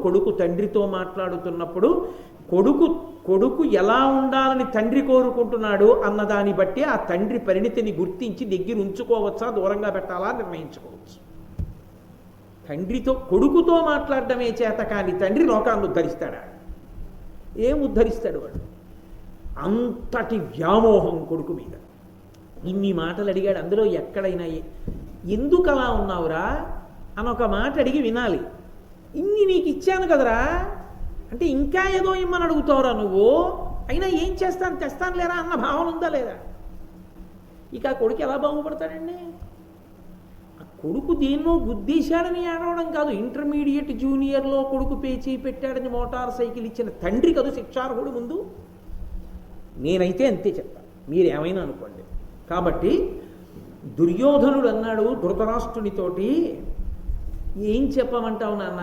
కొడుకు తండ్రితో మాట్లాడుతున్నప్పుడు కొడుకు కొడుకు ఎలా ఉండాలని తండ్రి కోరుకుంటున్నాడు అన్నదాన్ని బట్టి ఆ తండ్రి పరిణితిని గుర్తించి దగ్గర ఉంచుకోవచ్చా దూరంగా పెట్టాలా నిర్ణయించుకోవచ్చు. తండ్రితో కొడుకుతో మాట్లాడడమే చేత కానీ తండ్రి లోకాన్ని ఉద్ధరిస్తాడా? ఏం ఉద్ధరిస్తాడు వాడు? అంతటి వ్యామోహం కొడుకు మీద. ఇన్ని మాటలు అడిగాడు. అందులో ఎక్కడైనా ఎందుకు అలా ఉన్నావురా అని ఒక మాట అడిగి వినాలి. ఇన్ని నీకు ఇచ్చాను కదరా అంటే ఇంకా ఏదో ఇమ్మని అడుగుతావురా నువ్వు, అయినా ఏం చేస్తాను తెస్తాను లేరా అన్న భావన ఉందా లేదా? ఇక ఆ కొడుకు ఎలా బాగుపడతాడండి? ఆ కొడుకు దేన్నో గుద్దేశాడని ఏడవడం కాదు, ఇంటర్మీడియట్ జూనియర్లో కొడుకు పేచీ పెట్టాడని మోటార్ సైకిల్ ఇచ్చిన తండ్రి కదా శిక్షార్హుడు ముందు. నేనైతే అంతే చెప్తాను, మీరేమైనా అనుకోండి. కాబట్టి దుర్యోధనుడు అన్నాడు ధృతరాష్ట్రునితోటి, ఏం చెప్పమంటావు నాన్న,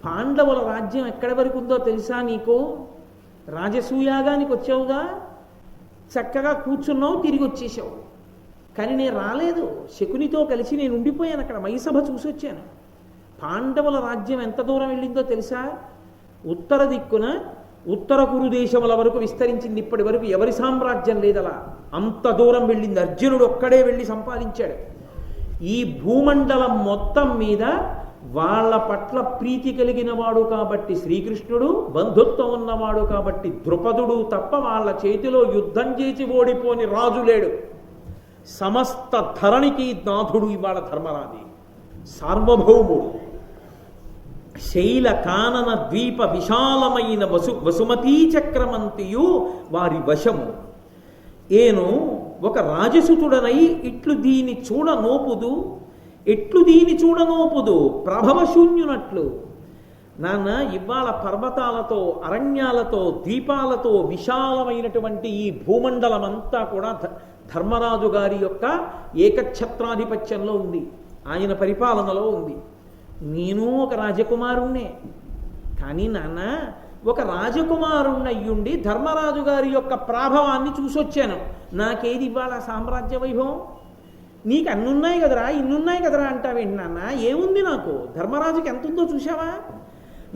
పాండవుల రాజ్యం ఎక్కడి వరకు ఉందో తెలుసా నీకు? రాజసూయాగానికి వచ్చావుగా, చక్కగా కూర్చున్నావు, తిరిగి వచ్చేసావు. కానీ నేను రాలేదు, శకునితో కలిసి నేను ఉండిపోయాను అక్కడ, మైసభ చూసి వచ్చాను. పాండవుల రాజ్యం ఎంత దూరం వెళ్ళిందో తెలుసా? ఉత్తర దిక్కున ఉత్తర కురు దేశముల వరకు విస్తరించింది. ఇప్పటి వరకు ఎవరి సామ్రాజ్యం లేదలా, అంత దూరం వెళ్ళింది. అర్జునుడు ఒక్కడే వెళ్ళి సంపాదించాడు. ఈ భూమండలం మొత్తం మీద వాళ్ళ పట్ల ప్రీతి కలిగిన వాడు కాబట్టి శ్రీకృష్ణుడు, బంధుత్వం ఉన్నవాడు కాబట్టి ద్రుపదుడు తప్ప వాళ్ళ చేతిలో యుద్ధం చేసి ఓడిపోని రాజు లేడు. సమస్త ధరణికి నాథుడు ఇవాళ ధర్మరాజు, సార్వభౌముడు. శైల కానన ద్వీప విశాలమైన వసుమతీ చక్రమంతియు వారి వశము. ఏను ఒక రాజసుతుడనై ఇట్లు దీని చూడనోపుదు, ఎట్లు దీని చూడనోపుదు ప్రభవశూన్యునట్లు. నాన్న, ఇవాళ పర్వతాలతో, అరణ్యాలతో, ద్వీపాలతో విశాలమైనటువంటి ఈ భూమండలం అంతా కూడా ధర్మరాజు గారి యొక్క ఏకఛత్రాధిపత్యంలో ఉంది, ఆయన పరిపాలనలో ఉంది. నేను ఒక రాజకుమారుణ్ణే. కానీ నాన్న, ఒక రాజకుమారుణ్ణయ్యుండి ధర్మరాజు గారి యొక్క ప్రాభవాన్ని చూసొచ్చాను. నాకేది ఇవ్వాల సామ్రాజ్య వైభవం? నీకు అన్నున్నాయి కదరా, ఇన్నున్నాయి కదరా అంటావేంటి నాన్న? ఏముంది నాకు? ధర్మరాజుకి ఎంత ఉందో చూసావా?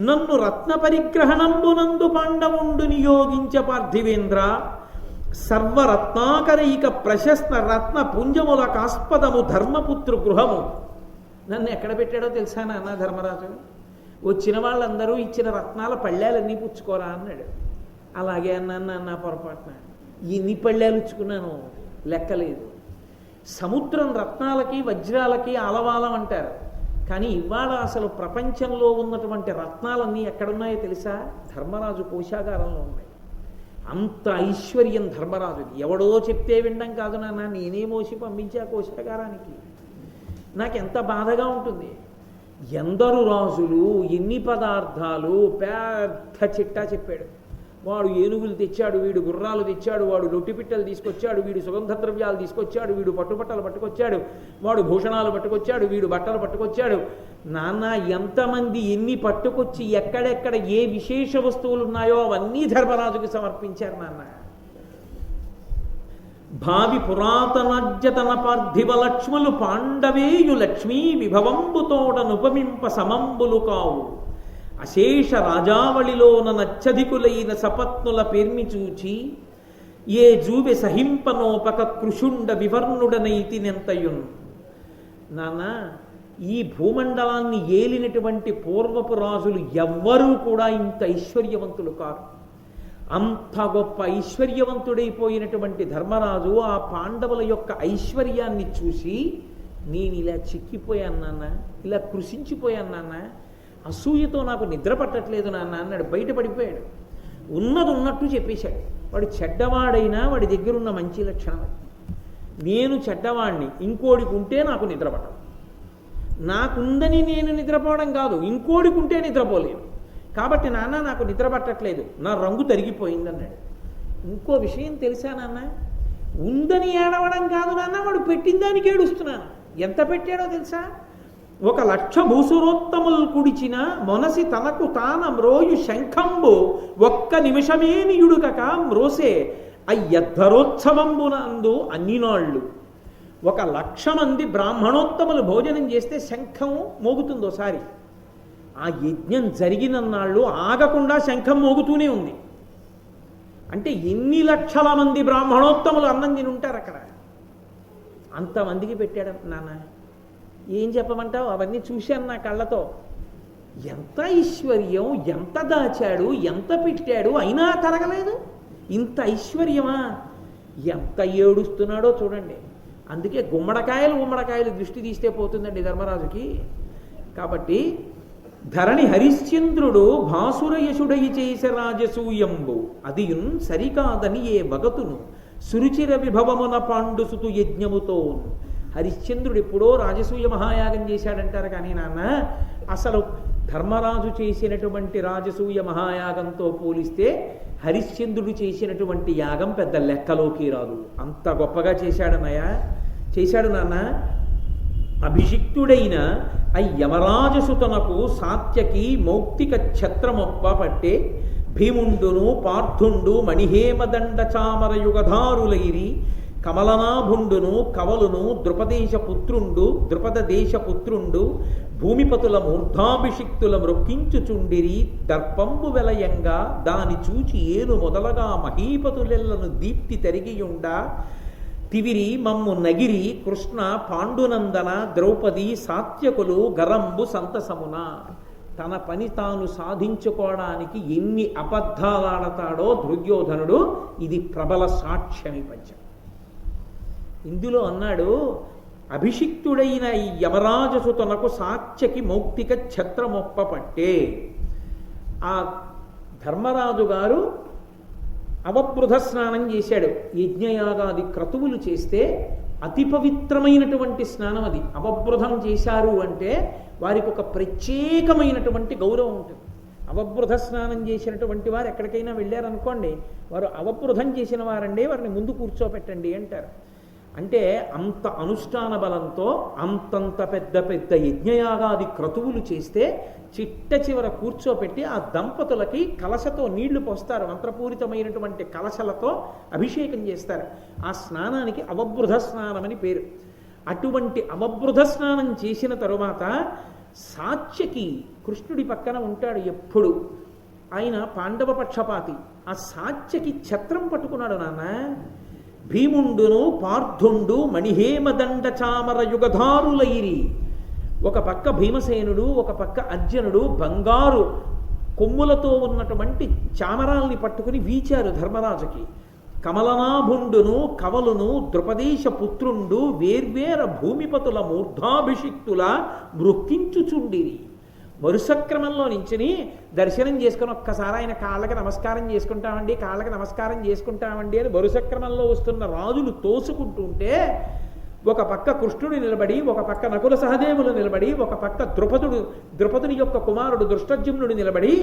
నన్ను రత్న పరిగ్రహణంబునందు పాండవుండు నియోగించ పార్థివేంద్ర, సర్వరత్నాకరైక ప్రశస్త రత్న పుంజముల కాస్పదము ధర్మపుత్రు గృహము. నన్ను ఎక్కడ పెట్టాడో తెలుసా నాన్న ధర్మరాజు? వచ్చిన వాళ్ళందరూ ఇచ్చిన రత్నాల పళ్ళాలన్నీ పుచ్చుకోరా అన్నాడు. అలాగే అన్నాను నాన్న పొరపాటున. ఎన్ని పళ్ళాలు ఇచ్చుకున్నాను లెక్కలేదు. సముద్రం రత్నాలకి వజ్రాలకి ఆలవాలం అంటారు, కానీ ఇవాళ అసలు ప్రపంచంలో ఉన్నటువంటి రత్నాలన్నీ ఎక్కడున్నాయో తెలుసా? ధర్మరాజు కోశాగారంలో ఉన్నాయి. అంత ఐశ్వర్యం ధర్మరాజుది. ఎవడో చెప్తే వినడం కాదు నాన్న, నేనే మోసి పంపించా కోశాగారానికి. నాకెంత బాధగా ఉంటుంది. ఎందరు రాజులు, ఎన్ని పదార్థాలు, పెద్ద చిట్టా చెప్పాడు. వాడు ఏనుగులు తెచ్చాడు, వీడు గుర్రాలు తెచ్చాడు, వాడు లొట్టిపిట్టలు తీసుకొచ్చాడు, వీడు సుగంధ ద్రవ్యాలు తీసుకొచ్చాడు, వీడు పట్టుబట్టలు పట్టుకొచ్చాడు, వాడు భూషణాలు పట్టుకొచ్చాడు, వీడు బట్టలు పట్టుకొచ్చాడు. నాన్న, ఎంతమంది ఎన్ని పట్టుకొచ్చి ఎక్కడెక్కడ ఏ విశేష వస్తువులు ఉన్నాయో అవన్నీ ధర్మరాజుకి సమర్పించారు నాన్న. భావి పురాతనజ్యతన పార్థివ లక్ష్ములు పాండవేయు లక్ష్మీ విభవంబుతోడనుపమింప సమంబులు కావు. అశేష రాజావళిలోన నచ్చధికులైన సపత్నుల పేర్మి చూచి ఏ జూవె సహింపనోపక కృషుండ వివర్ణుడనైతి నెంతయున్. నాన్న, ఈ భూమండలాన్ని ఏలినటువంటి పూర్వపు రాజులు ఎవ్వరూ కూడా ఇంత ఐశ్వర్యవంతులు కారు. అంత గొప్ప ఐశ్వర్యవంతుడైపోయినటువంటి ధర్మరాజు ఆ పాండవుల యొక్క ఐశ్వర్యాన్ని చూసి నేను ఇలా చిక్కిపోయాను నాన్న, ఇలా కృషించిపోయాను నాన్న, అసూయతో నాకు నిద్ర పట్టట్లేదు నాన్న అన్నాడు. బయటపడిపోయాడు. ఉన్నది ఉన్నట్టు చెప్పేశాడు. వాడు చెడ్డవాడైనా వాడి దగ్గర ఉన్న మంచి లక్షణం అది. నేను చెడ్డవాడిని, ఇంకోడికి ఉంటే నాకు నిద్ర పట్టదు. నాకుందని నేను నిద్రపోవడం కాదు, ఇంకోడికి ఉంటే నిద్రపోలేను. కాబట్టి నాన్న నాకు నిద్ర పట్టట్లేదు, నా రంగు తరిగిపోయింది అన్నాడు. ఇంకో విషయం తెలుసా నాన్న, ఉందని ఏడవడం కాదు నాన్న, వాడు పెట్టిన దానికి ఏడుస్తున్నాను. ఎంత పెట్టాడో తెలుసా? 1,00,000 భూసురోత్తములు కుడిచిన మొనసి తనకు తాన మ్రోయు శంఖంబు ఒక్క నిమిషమేనియుడుకక మ్రోసే అయ్యద్ధరోత్సవంబునందు అన్ని నాళ్ళు. 1,00,000 మంది బ్రాహ్మణోత్తములు భోజనం చేస్తే శంఖం మోగుతుందోసారి. ఆ యజ్ఞం జరిగినన్నాళ్ళు ఆగకుండా శంఖం మోగుతూనే ఉంది. అంటే ఎన్ని లక్షల మంది బ్రాహ్మణోత్తములు అన్నం తిని ఉంటారు అక్కడ. అంతమందికి పెట్టాడు నాన్న. ఏం చెప్పమంటావు? అవన్నీ చూశాను నా కళ్ళతో. ఎంత ఐశ్వర్యం, ఎంత దాచాడు, ఎంత పెట్టాడు, అయినా తరగలేదు. ఇంత ఐశ్వర్యమా? ఎంత ఏడుస్తున్నాడో చూడండి. అందుకే గుమ్మడికాయలు దృష్టి తీస్తే పోతుందండి ధర్మరాజుకి. కాబట్టి ధరణి హరిశ్చంద్రుడు భాసురయశుడై చేసే రాజసూయంబు అదియున్ సరికాదని ఏ భగతును సురుచిర విభవమున పాండుసుతు యజ్ఞముతో. హరిశ్చంద్రుడు ఎప్పుడో రాజసూయ మహాయాగం చేశాడంటారు కానీ నాన్న, అసలు ధర్మరాజు చేసినటువంటి రాజసూయ మహాయాగంతో పోలిస్తే హరిశ్చంద్రుడు చేసినటువంటి యాగం పెద్ద లెక్కలోకి రాదు. అంత గొప్పగా చేశాడు నాన్న. అభిషిక్తుడైన యమరాజసుతనకు సాత్యకి మౌక్తిక ఛత్రమొప్ప పట్టే భీముండును పార్థుండు మణిహేమదండ చామర యుగధారులైరి కమలనాభుండును కవలును ద్రుపద దేశపుత్రుండు భూమిపతుల మూర్ధాభిషిక్తుల మ్రొక్కించుచుండిరి దర్పంబు వెలయంగా దాని చూచి ఏను మొదలగా మహీపతులెల్లను దీప్తి తరిగియుండా తివిరి మమ్ము నగిరి కృష్ణ పాండునందన ద్రౌపది సాత్యకులు గరంబు సంతసమున. తన పని తాను సాధించుకోవడానికి ఎన్ని అబద్ధాలాడతాడో దుర్యోధనుడు, ఇది ప్రబల సాక్ష్యమి పంచం. ఇందులో అన్నాడు, అభిషిక్తుడైన ఈ యమరాజసుతనకు సాత్యకి మౌక్తిక ఛత్రమొప్ప పట్టే. ఆ ధర్మరాజు గారు అవబృధ స్నానం చేశాడు. యజ్ఞయాగాది క్రతువులు చేస్తే అతి పవిత్రమైనటువంటి స్నానం అది. అవబృధం చేశారు అంటే వారికి ఒక ప్రత్యేకమైనటువంటి గౌరవం ఉంటుంది. అవబృధ స్నానం చేసినటువంటి వారు ఎక్కడికైనా వెళ్ళారనుకోండి, వారు అవబృధం చేసిన వారండి, వారిని ముందు కూర్చోపెట్టండి అంటారు. అంటే అంత అనుష్ఠాన బలంతో అంతంత పెద్ద పెద్ద యజ్ఞయాగాది క్రతువులు చేస్తే చిట్ట చివర కూర్చోపెట్టి ఆ దంపతులకి కలశతో నీళ్లు పోస్తారు. మంత్రపూరితమైనటువంటి కలశలతో అభిషేకం చేస్తారు. ఆ స్నానానికి అవబృధ స్నానం అని పేరు. అటువంటి అవబృధ స్నానం చేసిన తరువాత సాత్యకి కృష్ణుడి పక్కన ఉంటాడు ఎప్పుడు. ఆయన పాండవ పక్షపాతి. ఆ సాత్యకి ఛత్రం పట్టుకున్నాడు నాన్న. భీముండును పార్థుండు మణిహేమదండ చామర యుగధారులైరి. ఒక పక్క భీమసేనుడు, ఒక పక్క అర్జునుడు బంగారు కొమ్ములతో ఉన్నటువంటి చామరాల్ని పట్టుకుని వీచారు ధర్మరాజుకి. కమలనాభుండును కవలును ద్రుపదేశ పుత్రుండు వేర్వేర భూమిపతుల మూర్ధాభిషిక్తుల మృక్కించుచుండిరి. వరుస క్రమంలో నించుని దర్శనం చేసుకుని ఒక్కసారి ఆయన కాళ్ళకి నమస్కారం చేసుకుంటామండి అని వరుస క్రమంలో వస్తున్న రాజులు తోసుకుంటుంటే, ఒక పక్క కృష్ణుడు నిలబడి, ఒక పక్క నకుల సహదేవులు నిలబడి, ఒక పక్క ద్రుపదుని యొక్క కుమారుడు దృష్టజ్యుమ్నుడు నిలబడి,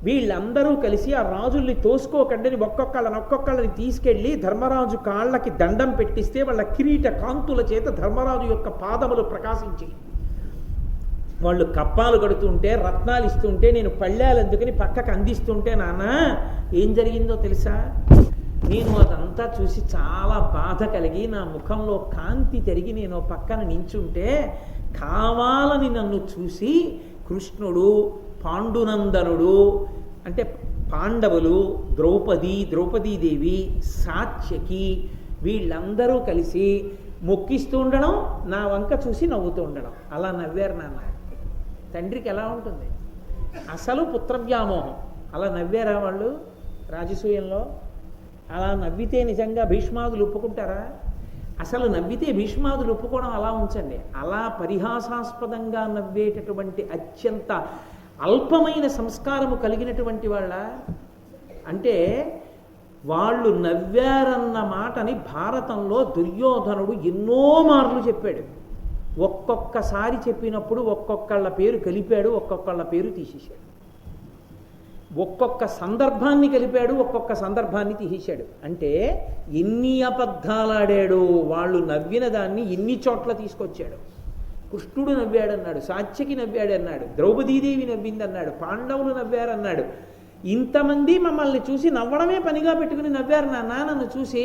వీళ్ళందరూ కలిసి ఆ రాజుల్ని తోసుకోకండి ఒక్కొక్కళ్ళని తీసుకెళ్లి ధర్మరాజు కాళ్ళకి దండం పెట్టిస్తే వాళ్ళ కిరీట కాంతుల చేత ధర్మరాజు యొక్క పాదములు ప్రకాశించి, వాళ్ళు కప్పాలు కడుతుంటే రత్నాలు ఇస్తుంటే నేను పళ్ళాలు అందుకని పక్కకు అందిస్తుంటే నాన్న ఏం జరిగిందో తెలుసా? నేను అదంతా చూసి చాలా బాధ కలిగి నా ముఖంలో కాంతి తిరిగి నేను పక్కన నించుంటే కావాలని నన్ను చూసి కృష్ణుడు, పాండునందనుడు అంటే పాండవులు, ద్రౌపదీదేవి, సాత్యకి వీళ్ళందరూ కలిసి మొక్కిస్తూ ఉండడం, నా వంక చూసి నవ్వుతూ ఉండడం. అలా నవ్వారు నాన్న. తండ్రికి ఎలా ఉంటుంది? అసలు పుత్రవ్యామోహం. అలా నవ్వారా వాళ్ళు రాజసూయంలో? అలా నవ్వితే నిజంగా భీష్మాదులు ఒప్పుకుంటారా? అసలు నవ్వితే భీష్మాదులు ఒప్పుకోవడం అలా ఉంచండి. అలా పరిహాసాస్పదంగా నవ్వేటటువంటి అత్యంత అల్పమైన సంస్కారము కలిగినటువంటి వాళ్ళ అంటే వాళ్ళు నవ్వారన్న మాటని భారతంలో దుర్యోధనుడు ఎన్నో మార్లు చెప్పాడు. ఒక్కొక్కసారి చెప్పినప్పుడు ఒక్కొక్కళ్ళ పేరు కలిపాడు, ఒక్కొక్కళ్ళ పేరు తీసేశాడు. ఒక్కొక్క సందర్భాన్ని కలిపాడు, ఒక్కొక్క సందర్భాన్ని తీసేశాడు. అంటే ఎన్ని అబద్ధాలాడాడు, వాళ్ళు నవ్విన దాన్ని ఎన్ని చోట్ల తీసుకొచ్చాడు. కృష్ణుడు నవ్వాడన్నాడు, సాత్యకి నవ్వాడన్నాడు, ద్రౌపదీదేవి నవ్విందన్నాడు, పాండవులు నవ్వారన్నాడు. ఇంతమంది మమ్మల్ని చూసి నవ్వడమే పనిగా పెట్టుకుని నవ్వారు నాన్న. నన్ను చూసి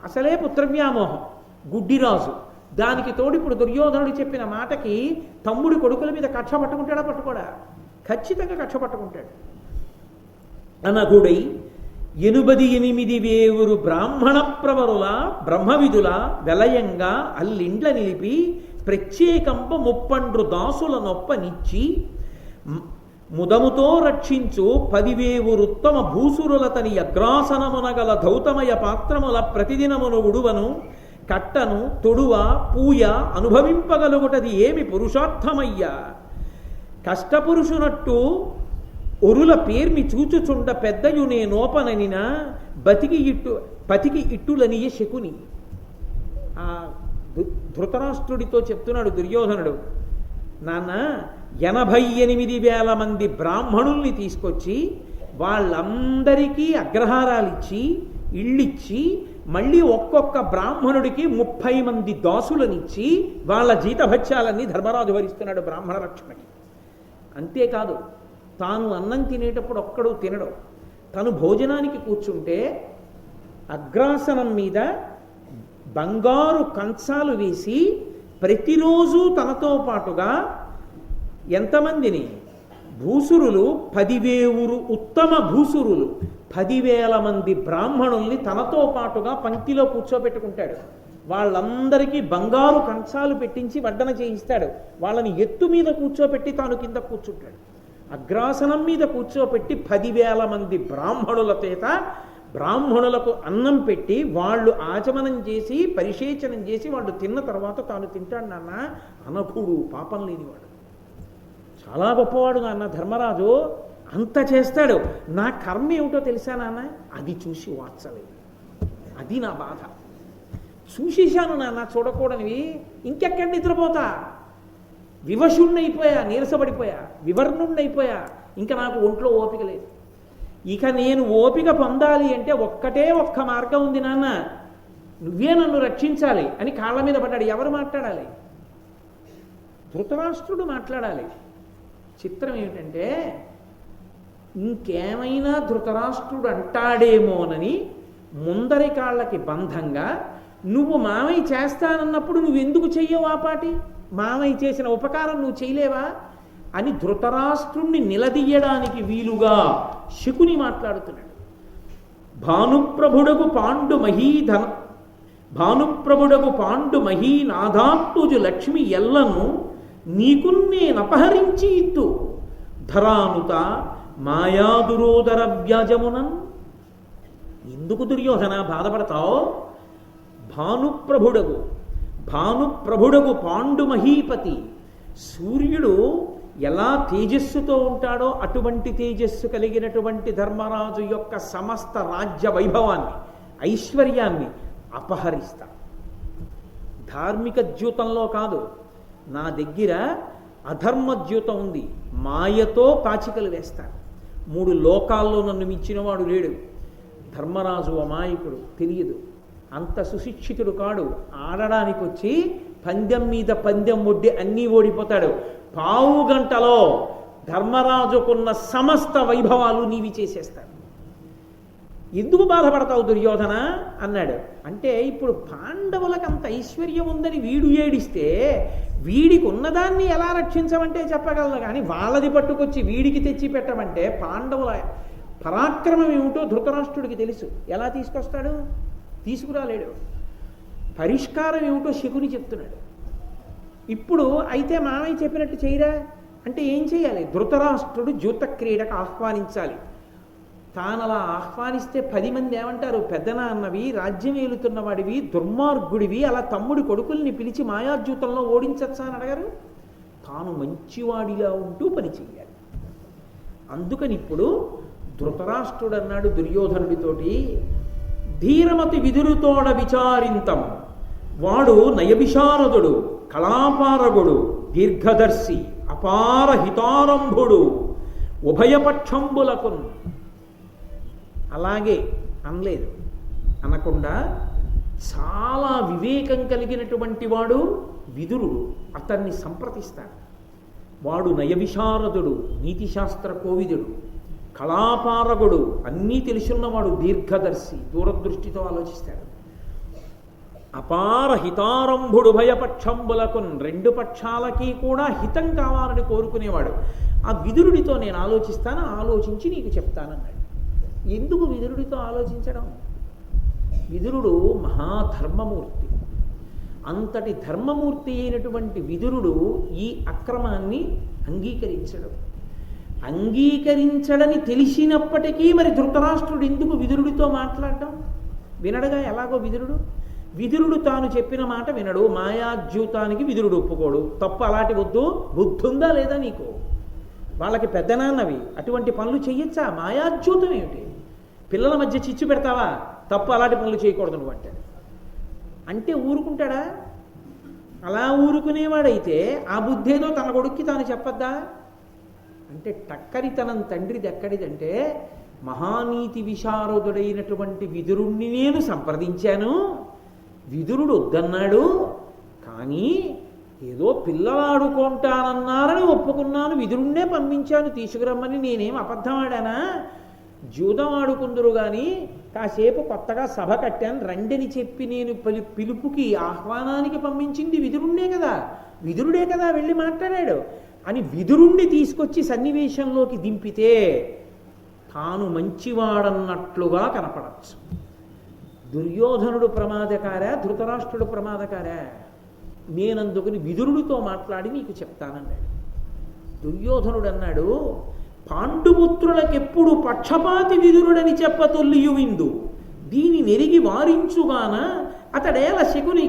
అసలే పుత్రవ్యామోహం, గుడ్డిరాజు, దానికి తోడు ఇప్పుడు దుర్యోధనుడు చెప్పిన మాటకి తమ్ముడి కొడుకుల మీద కక్ష పట్టుకుంటాడా పట్టుకోడా? ఖచ్చితంగా కక్ష పట్టుకుంటాడు. అనగుడై 88,000 బ్రాహ్మణ ప్రవరుల బ్రహ్మవిధుల వెలయంగా అల్లిండ్ల నిలిపి ప్రత్యేకంప 30 దాసుల నొప్పనిచ్చి ముదముతో రక్షించు 10,000 ఉత్తమ భూసురుల తని అగ్రాసనమునగల ధౌతమయ పాత్రముల ప్రతిదినమును ఉడువను కట్టను తొడువ పూయ అనుభవింపగలుగుటది ఏమి పురుషార్థమయ్యా? కష్టపురుషునట్టు ఒరుల పేర్మి చూచుచుండ పెద్దయునే నోపననిన పతికి ఇట్టులనియ శకుని. ఆ ధృతరాష్ట్రుడితో చెప్తున్నాడు దుర్యోధనుడు, నాన్న 88,000 మంది బ్రాహ్మణుల్ని తీసుకొచ్చి వాళ్ళందరికీ అగ్రహారాలిచ్చి ఇళ్ళిచ్చి మళ్ళీ ఒక్కొక్క బ్రాహ్మణుడికి 30 మంది దాసులనిచ్చి వాళ్ళ జీతభత్యాలన్నీ ధర్మరాజు భరిస్తున్నాడు బ్రాహ్మణ రక్షణకి. అంతేకాదు, తాను అన్నం తినేటప్పుడు ఒక్కడు తినడు. తను భోజనానికి కూర్చుంటే అగ్రాసనం మీద బంగారు కంచాలు వేసి ప్రతిరోజు తనతో పాటుగా ఎంతమందిని? భూసురులు 10,000 ఉత్తమ భూసురులు 10,000 మంది బ్రాహ్మణుల్ని తనతో పాటుగా పంక్తిలో కూర్చోబెట్టుకుంటాడు. వాళ్ళందరికీ బంగారు కంచాలు పెట్టించి వడ్డన చేయిస్తాడు. వాళ్ళని ఎత్తు మీద కూర్చోపెట్టి తాను కింద కూర్చుంటాడు. అగ్రాసనం మీద కూర్చోపెట్టి 10,000 మంది బ్రాహ్మణుల చేత బ్రాహ్మణులకు అన్నం పెట్టి వాళ్ళు ఆచమనం చేసి పరిశేచనం చేసి వాళ్ళు తిన్న తర్వాత తాను తింటాడు. నాన్న అనకుడు, పాపం లేనివాడు, చాలా గొప్పవాడు నాన్న ధర్మరాజు, అంత చేస్తాడు. నా కర్మ ఏమిటో తెలుసా నాన్న? అది చూసి వాత్సలేదు. అది నా బాధ. చూసేశాను నాన్న చూడకూడనివి, ఇంకెక్కడ నిద్రపోతా? వివశుణ్ణైపోయా, నీరసపడిపోయా, వివర్ణుణ్ణైపోయా, ఇంకా నాకు ఒంట్లో ఓపిక లేదు. ఇక నేను ఓపిక పొందాలి అంటే ఒక్క మార్గం ఉంది నాన్న, నువ్వే నన్ను రక్షించాలి అని కాళ్ళ మీద పడ్డాడు. ఎవరు మాట్లాడాలి? ధృతరాష్ట్రుడు మాట్లాడాలి. చిత్రం ఏమిటంటే, ఇంకేమైనా ధృతరాష్ట్రుడు అంటాడేమోనని ముందరి కాళ్ళకి బంధంగా నువ్వు మామయ్య చేస్తానన్నప్పుడు నువ్వెందుకు చెయ్యవు? ఆ పాటి మామయ్య చేసిన ఉపకారం నువ్వు చేయలేవా అని ధృతరాష్ట్రుణ్ణి నిలదీయడానికి వీలుగా శకుని మాట్లాడుతున్నాడు. భానుప్రభుడగు పాండు మహీనాథాత్తుజు లక్ష్మి ఎల్లను నీకున్నేనపహరించి ఇత్తు ధరానుత మాయాదురోదర వ్యాజమునన్. ఎందుకు దుర్యోధన బాధపడతావు? భానుప్రభుడగు పాండు మహీపతి, సూర్యుడు ఎలా తేజస్సుతో ఉంటాడో అటువంటి తేజస్సు కలిగినటువంటి ధర్మరాజు యొక్క సమస్త రాజ్య వైభవాన్ని, ఐశ్వర్యాన్ని అపహరిస్తా. ధార్మిక ద్యూతంలో కాదు, నా దగ్గర అధర్మ ద్యూతం ఉంది, మాయతో పాచికలు వేస్తాను. 3 లోకాల్లో నన్ను మించినవాడు లేడు. ధర్మరాజు అమాయకుడు, తెలియదు, అంత సుశిక్షితుడు కాడు. ఆడడానికి వచ్చి పందెం మీద పందెం ఒడ్డి అన్నీ ఓడిపోతాడు. పావు గంటలో ధర్మరాజుకున్న సమస్త వైభవాలు నీవి చేసేస్తాడు. ఎందుకు బాధపడతావు దుర్యోధన అన్నాడు. అంటే ఇప్పుడు పాండవులకు అంత ఐశ్వర్యం ఉందని వీడు ఏడిస్తే వీడికి ఉన్నదాన్ని ఎలా రక్షించమంటే చెప్పగలను, కానీ వాళ్ళది పట్టుకొచ్చి వీడికి తెచ్చి పెట్టమంటే పాండవుల పరాక్రమం ఏమిటో ధృతరాష్ట్రుడికి తెలుసు. ఎలా తీసుకొస్తాడు? తీసుకురాలేడు. పరిష్కారం ఏమిటో శకుని చెప్తున్నాడు. ఇప్పుడు అయితే మామయ్య చెప్పినట్టు చేయరా అంటే ఏం చేయాలి? ధృతరాష్ట్రుడు జ్యూత క్రీడకు ఆహ్వానించాలి. తానలా ఆహ్వానిస్తే 10 మంది ఏమంటారు? పెద్దనాన్నవి, రాజ్యం ఏలుతున్నవాడివి, దుర్మార్గుడివి, అలా తమ్ముడి కొడుకుల్ని పిలిచి మాయాద్యూతంలో ఓడించచ్చా అని అడగారు. తాను మంచివాడిలా ఉంటూ పని చెయ్యాలి. అందుకని ఇప్పుడు ధృతరాష్ట్రుడు అన్నాడు దుర్యోధనుడితోటి, ధీరమతి విదురుతోడ విచారింతం, వాడు నయవిశారదుడు, కళాపారగుడు, దీర్ఘదర్శి, అపార హితారంభుడు, ఉభయపక్షంబులకు. అలాగే అనలేదు, అనకుండా చాలా వివేకం కలిగినటువంటి వాడు విదురుడు, అతన్ని సంప్రదిస్తాడు. వాడు నయవిశారదుడు, నీతిశాస్త్ర కోవిదుడు, కళాపారగుడు, అన్నీ తెలుసున్నవాడు, దీర్ఘదర్శి, దూరదృష్టితో ఆలోచిస్తాడు. అపార హితారంభుడు భయపక్షంబులకున్, రెండు పక్షాలకి కూడా హితం కావాలని కోరుకునేవాడు. ఆ విదురుడితో నేను ఆలోచిస్తాను, ఆలోచించి నీకు చెప్తానన్నాడు. ఎందుకు విదురుడితో ఆలోచించడం? విదురుడు మహాధర్మమూర్తి. అంతటి ధర్మమూర్తి అయినటువంటి విదురుడు ఈ అక్రమాన్ని అంగీకరించడని తెలిసినప్పటికీ మరి ధృతరాష్ట్రుడు ఎందుకు విదురుడితో మాట్లాడటం? వినడగా ఎలాగో విదురుడు తాను చెప్పిన మాట వినడు. మాయాద్యూతానికి విదురుడు ఒప్పుకోడు. తప్పు అలాంటి బుద్ధుందా లేదా నీకు? వాళ్ళకి పెద్దనాన్నవి అటువంటి పనులు చెయ్యొచ్చా? మాయాద్యూతం ఏమిటి? పిల్లల మధ్య చిచ్చు పెడతావా? తప్పు అలాంటి పనులు చేయకూడదు నువ్వు అంటే ఊరుకుంటాడా? అలా ఊరుకునేవాడైతే ఆ బుద్ధి ఏదో తన కొడుక్కి తాను చెప్పద్దా? అంటే టక్కరితనం తండ్రిది ఎక్కడిదంటే, మహానీతి విశారదుడైనటువంటి విదురుణ్ణి నేను సంప్రదించాను, విదురుడు వద్దన్నాడు, కానీ ఏదో పిల్లలాడుకుంటానన్నారని ఒప్పుకున్నాను, విదురుణ్ణే పంపించాను తీసుకురమ్మని. నేనేం అబద్ధం ఆడానా? జూదం ఆడుకుందరు కానీ కాసేపు కొత్తగా సభ కట్టాను రండిని చెప్పి నేను పిలుపుకి ఆహ్వానానికి పంపించింది విదురుడే కదా వెళ్ళి మాట్లాడాడు అని విదురుణ్ణి తీసుకొచ్చి సన్నివేశంలోకి దింపితే తాను మంచివాడన్నట్లుగా కనపడచ్చు. దుర్యోధనుడు ప్రమాదకారా, ధృతరాష్ట్రుడు ప్రమాదకారా? నేనందుకుని విదురుడితో మాట్లాడి నీకు చెప్తానన్నాడు. దుర్యోధనుడు అన్నాడు, పాండుపుత్రులకెప్పుడు పక్షపాతి విదురుడని చెప్పతొల్లియు విందు, దీని నెరిగి వారించుగాన అతడేల శకుని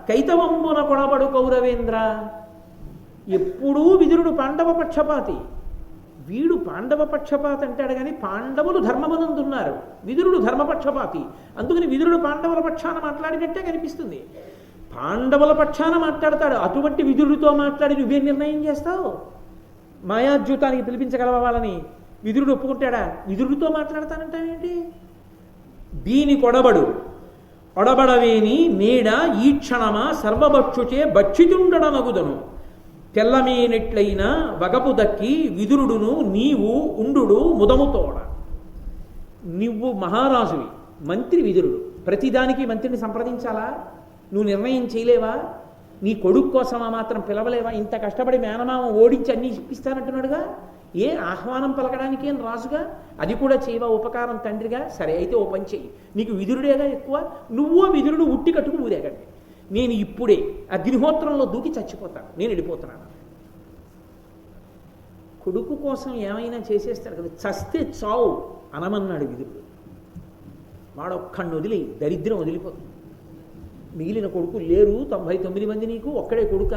కైతవంబున కొడబడు కౌరవేంద్ర. ఎప్పుడూ విదురుడు పాండవ పక్షపాతి. వీడు పాండవ పక్షపాతి అంటాడు కానీ పాండవులు ధర్మబలందున్నారు, విదురుడు ధర్మపక్షపాతి. అందుకని విదురుడు పాండవుల పక్షాన మాట్లాడినట్టే కనిపిస్తుంది. పాండవుల పక్షాన మాట్లాడతాడు. అటువంటి విదురుడితో మాట్లాడి నువ్వేం నిర్ణయం చేస్తావు? మాయాద్యూతానికి పిలిపించగలవా వాళ్ళని? విదురుడు ఒప్పుకుంటాడా? విదురుడితో మాట్లాడతానంటావేంటి? దీని ఒడబడవేని నీడ ఈ క్షణమా సర్వభక్షుచే భక్షితుండడనగుదను, తెల్లమేనెట్లయినా వగపు దక్కి విదురుడును నీవు ఉండు ముదముతోడ. నువ్వు మహారాజువి, మంత్రి విదురుడు. ప్రతిదానికి మంత్రిని సంప్రదించాలా? నువ్వు నిర్ణయం చేయలేవా? నీ కొడుకు కోసమా మాత్రం పిలవలేవా? ఇంత కష్టపడి మేనమామ ఓడించి అన్నీ ఇప్పిస్తానంటున్నాడుగా, ఏ ఆహ్వానం పలకడానికి ఏం రాజుగా? అది కూడా చేయవా ఉపకారం తండ్రిగా? సరే అయితే ఓ పని చెయ్యి, నీకు విదురుడేగా ఎక్కువ, నువ్వో విదురుడు ఉట్టి కట్టుకు ఊరేగండి, నేను ఇప్పుడే అగ్నిహోత్రంలో దూకి చచ్చిపోతాను, నేను వెళ్ళిపోతున్నాను. కొడుకు కోసం ఏమైనా చేసేస్తాడు కదా, చస్తే చావు అనమన్నాడు విదురుడు. వాడొక్కడిని వదిలి దరిద్రం వదిలిపోతుంది. మిగిలిన కొడుకులు లేరు 99 మంది, నీకు ఒక్కడే కొడుక.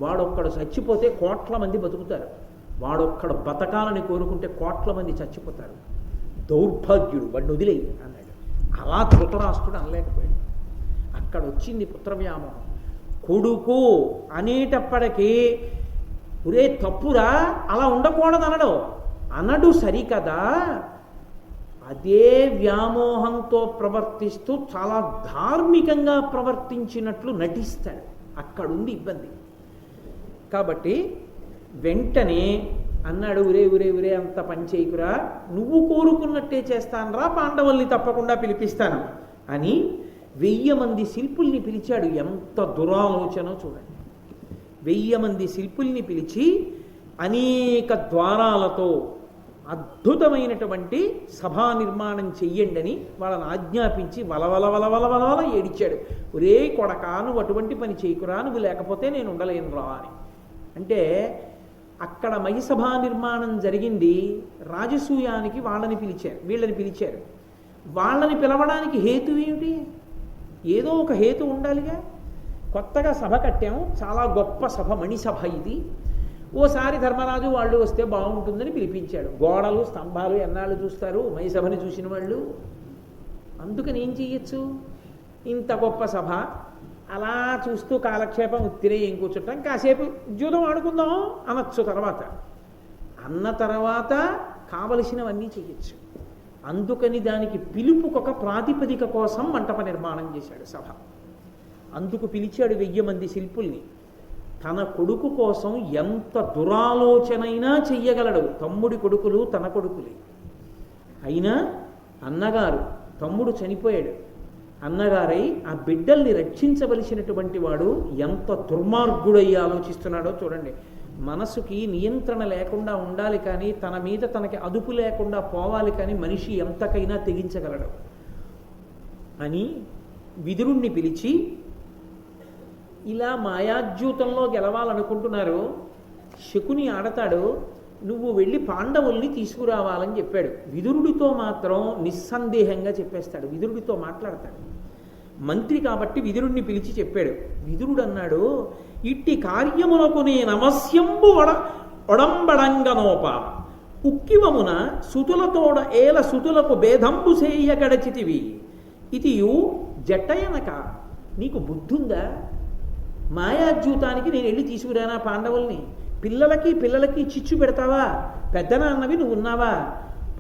వాడొక్కడు చచ్చిపోతే కోట్ల మంది బతుకుతారు, వాడొక్కడు బతకాలని కోరుకుంటే కోట్ల మంది చచ్చిపోతారు. దౌర్భాగ్యుడు, వాడిని వదిలేయి అన్నాడు. అలా ధృతరాష్ట్రుడు అనలేకపోయాడు. అక్కడ వచ్చింది పుత్రవ్యామోహం. కొడుకు అనేటప్పటికీ ఒరే తప్పురా, అలా ఉండకూడదు అనడు సరికదా, అదే వ్యామోహంతో ప్రవర్తిస్తూ చాలా ధార్మికంగా ప్రవర్తించినట్లు నటిస్తాడు. అక్కడుంది ఇబ్బంది. కాబట్టి వెంటనే అన్నాడు, ఉరే అంత పని చేయకురా, నువ్వు కోరుకున్నట్టే చేస్తానురా, పాండవుల్ని తప్పకుండా పిలిపిస్తాను అని 1000 మంది శిల్పుల్ని పిలిచాడు. ఎంత దురాలోచనో చూడండి. 1000 మంది శిల్పుల్ని పిలిచి అనేక ద్వారాలతో అద్భుతమైనటువంటి సభా నిర్మాణం చెయ్యండి అని వాళ్ళని ఆజ్ఞాపించి వలవల ఏడిచాడు. ఒరే కొడక, నువ్వు అటువంటి పని చేయకురా, నువ్వు లేకపోతే నేను ఉండలేనురా అని. అంటే అక్కడ మహిసభా నిర్మాణం జరిగింది. రాజసూయానికి వీళ్ళని పిలిచారు. వాళ్ళని పిలవడానికి హేతు ఏమిటి? ఏదో ఒక హేతు ఉండాలిగా. కొత్తగా సభ కట్టాము, చాలా గొప్ప సభ, మణిసభ ఇది. ఓసారి ధర్మరాజు వాళ్ళు వస్తే బాగుంటుందని పిలిపించాడు. గోడలు స్తంభాలు ఎన్నాళ్ళు చూస్తారు మహిసభని చూసిన వాళ్ళు? అందుకని ఏం చెయ్యొచ్చు? ఇంత గొప్ప సభ అలా చూస్తూ కాలక్షేపం ఉత్తిరే ఏం కూర్చుంటాం, కాసేపు జూదం ఆడుకుందాం అనొచ్చు. అన్న తర్వాత కావలసినవన్నీ చెయ్యొచ్చు. అందుకని దానికి పిలుపుకొక ప్రాతిపదిక కోసం మంటప నిర్మాణం చేశాడు సభ. అందుకు పిలిచాడు 1000 మంది శిల్పుల్ని. తన కొడుకు కోసం ఎంత దురాలోచనైనా చెయ్యగలడు. తమ్ముడి కొడుకులు తన కొడుకులే అయినా, అన్నగారు తమ్ముడు చనిపోయాడు, అన్నగారై ఆ బిడ్డల్ని రక్షించవలసినటువంటి వాడు ఎంత దుర్మార్గుడై ఆలోచిస్తున్నాడో చూడండి. మనసుకి నియంత్రణ లేకుండా ఉండాలి కానీ తన మీద తనకి అదుపు లేకుండా పోవాలి కానీ మనిషి ఎంతకైనా తెగించగలడు అని విదురుణ్ణి పిలిచి, ఇలా మాయాద్యూతంలో గెలవాలనుకుంటున్నారు, శకుని ఆడతాడు, నువ్వు వెళ్ళి పాండవుల్ని తీసుకురావాలని చెప్పాడు. విదురుడితో మాత్రం నిస్సందేహంగా చెప్పేస్తాడు, విదురుడితో మాట్లాడతాడు. మంత్రి కాబట్టి విదురుణ్ణి పిలిచి చెప్పాడు. విదురుడు అన్నాడు, ఇట్టి కార్యములకు నేనవశ్యంబు ఒడంబడంగనోప ఉక్కివమున సుతులతోడ ఏల సుతులకు భేదంబు సేయ గడచితివి ఇదియు జట్టయనక. నీకు బుద్ధుందా? మాయాద్యూతానికి నేను వెళ్ళి తీసుకురానా పాండవుల్ని? పిల్లలకి చిచ్చు పెడతావా? పెద్దనాన్నవి నువ్వు ఉన్నావా?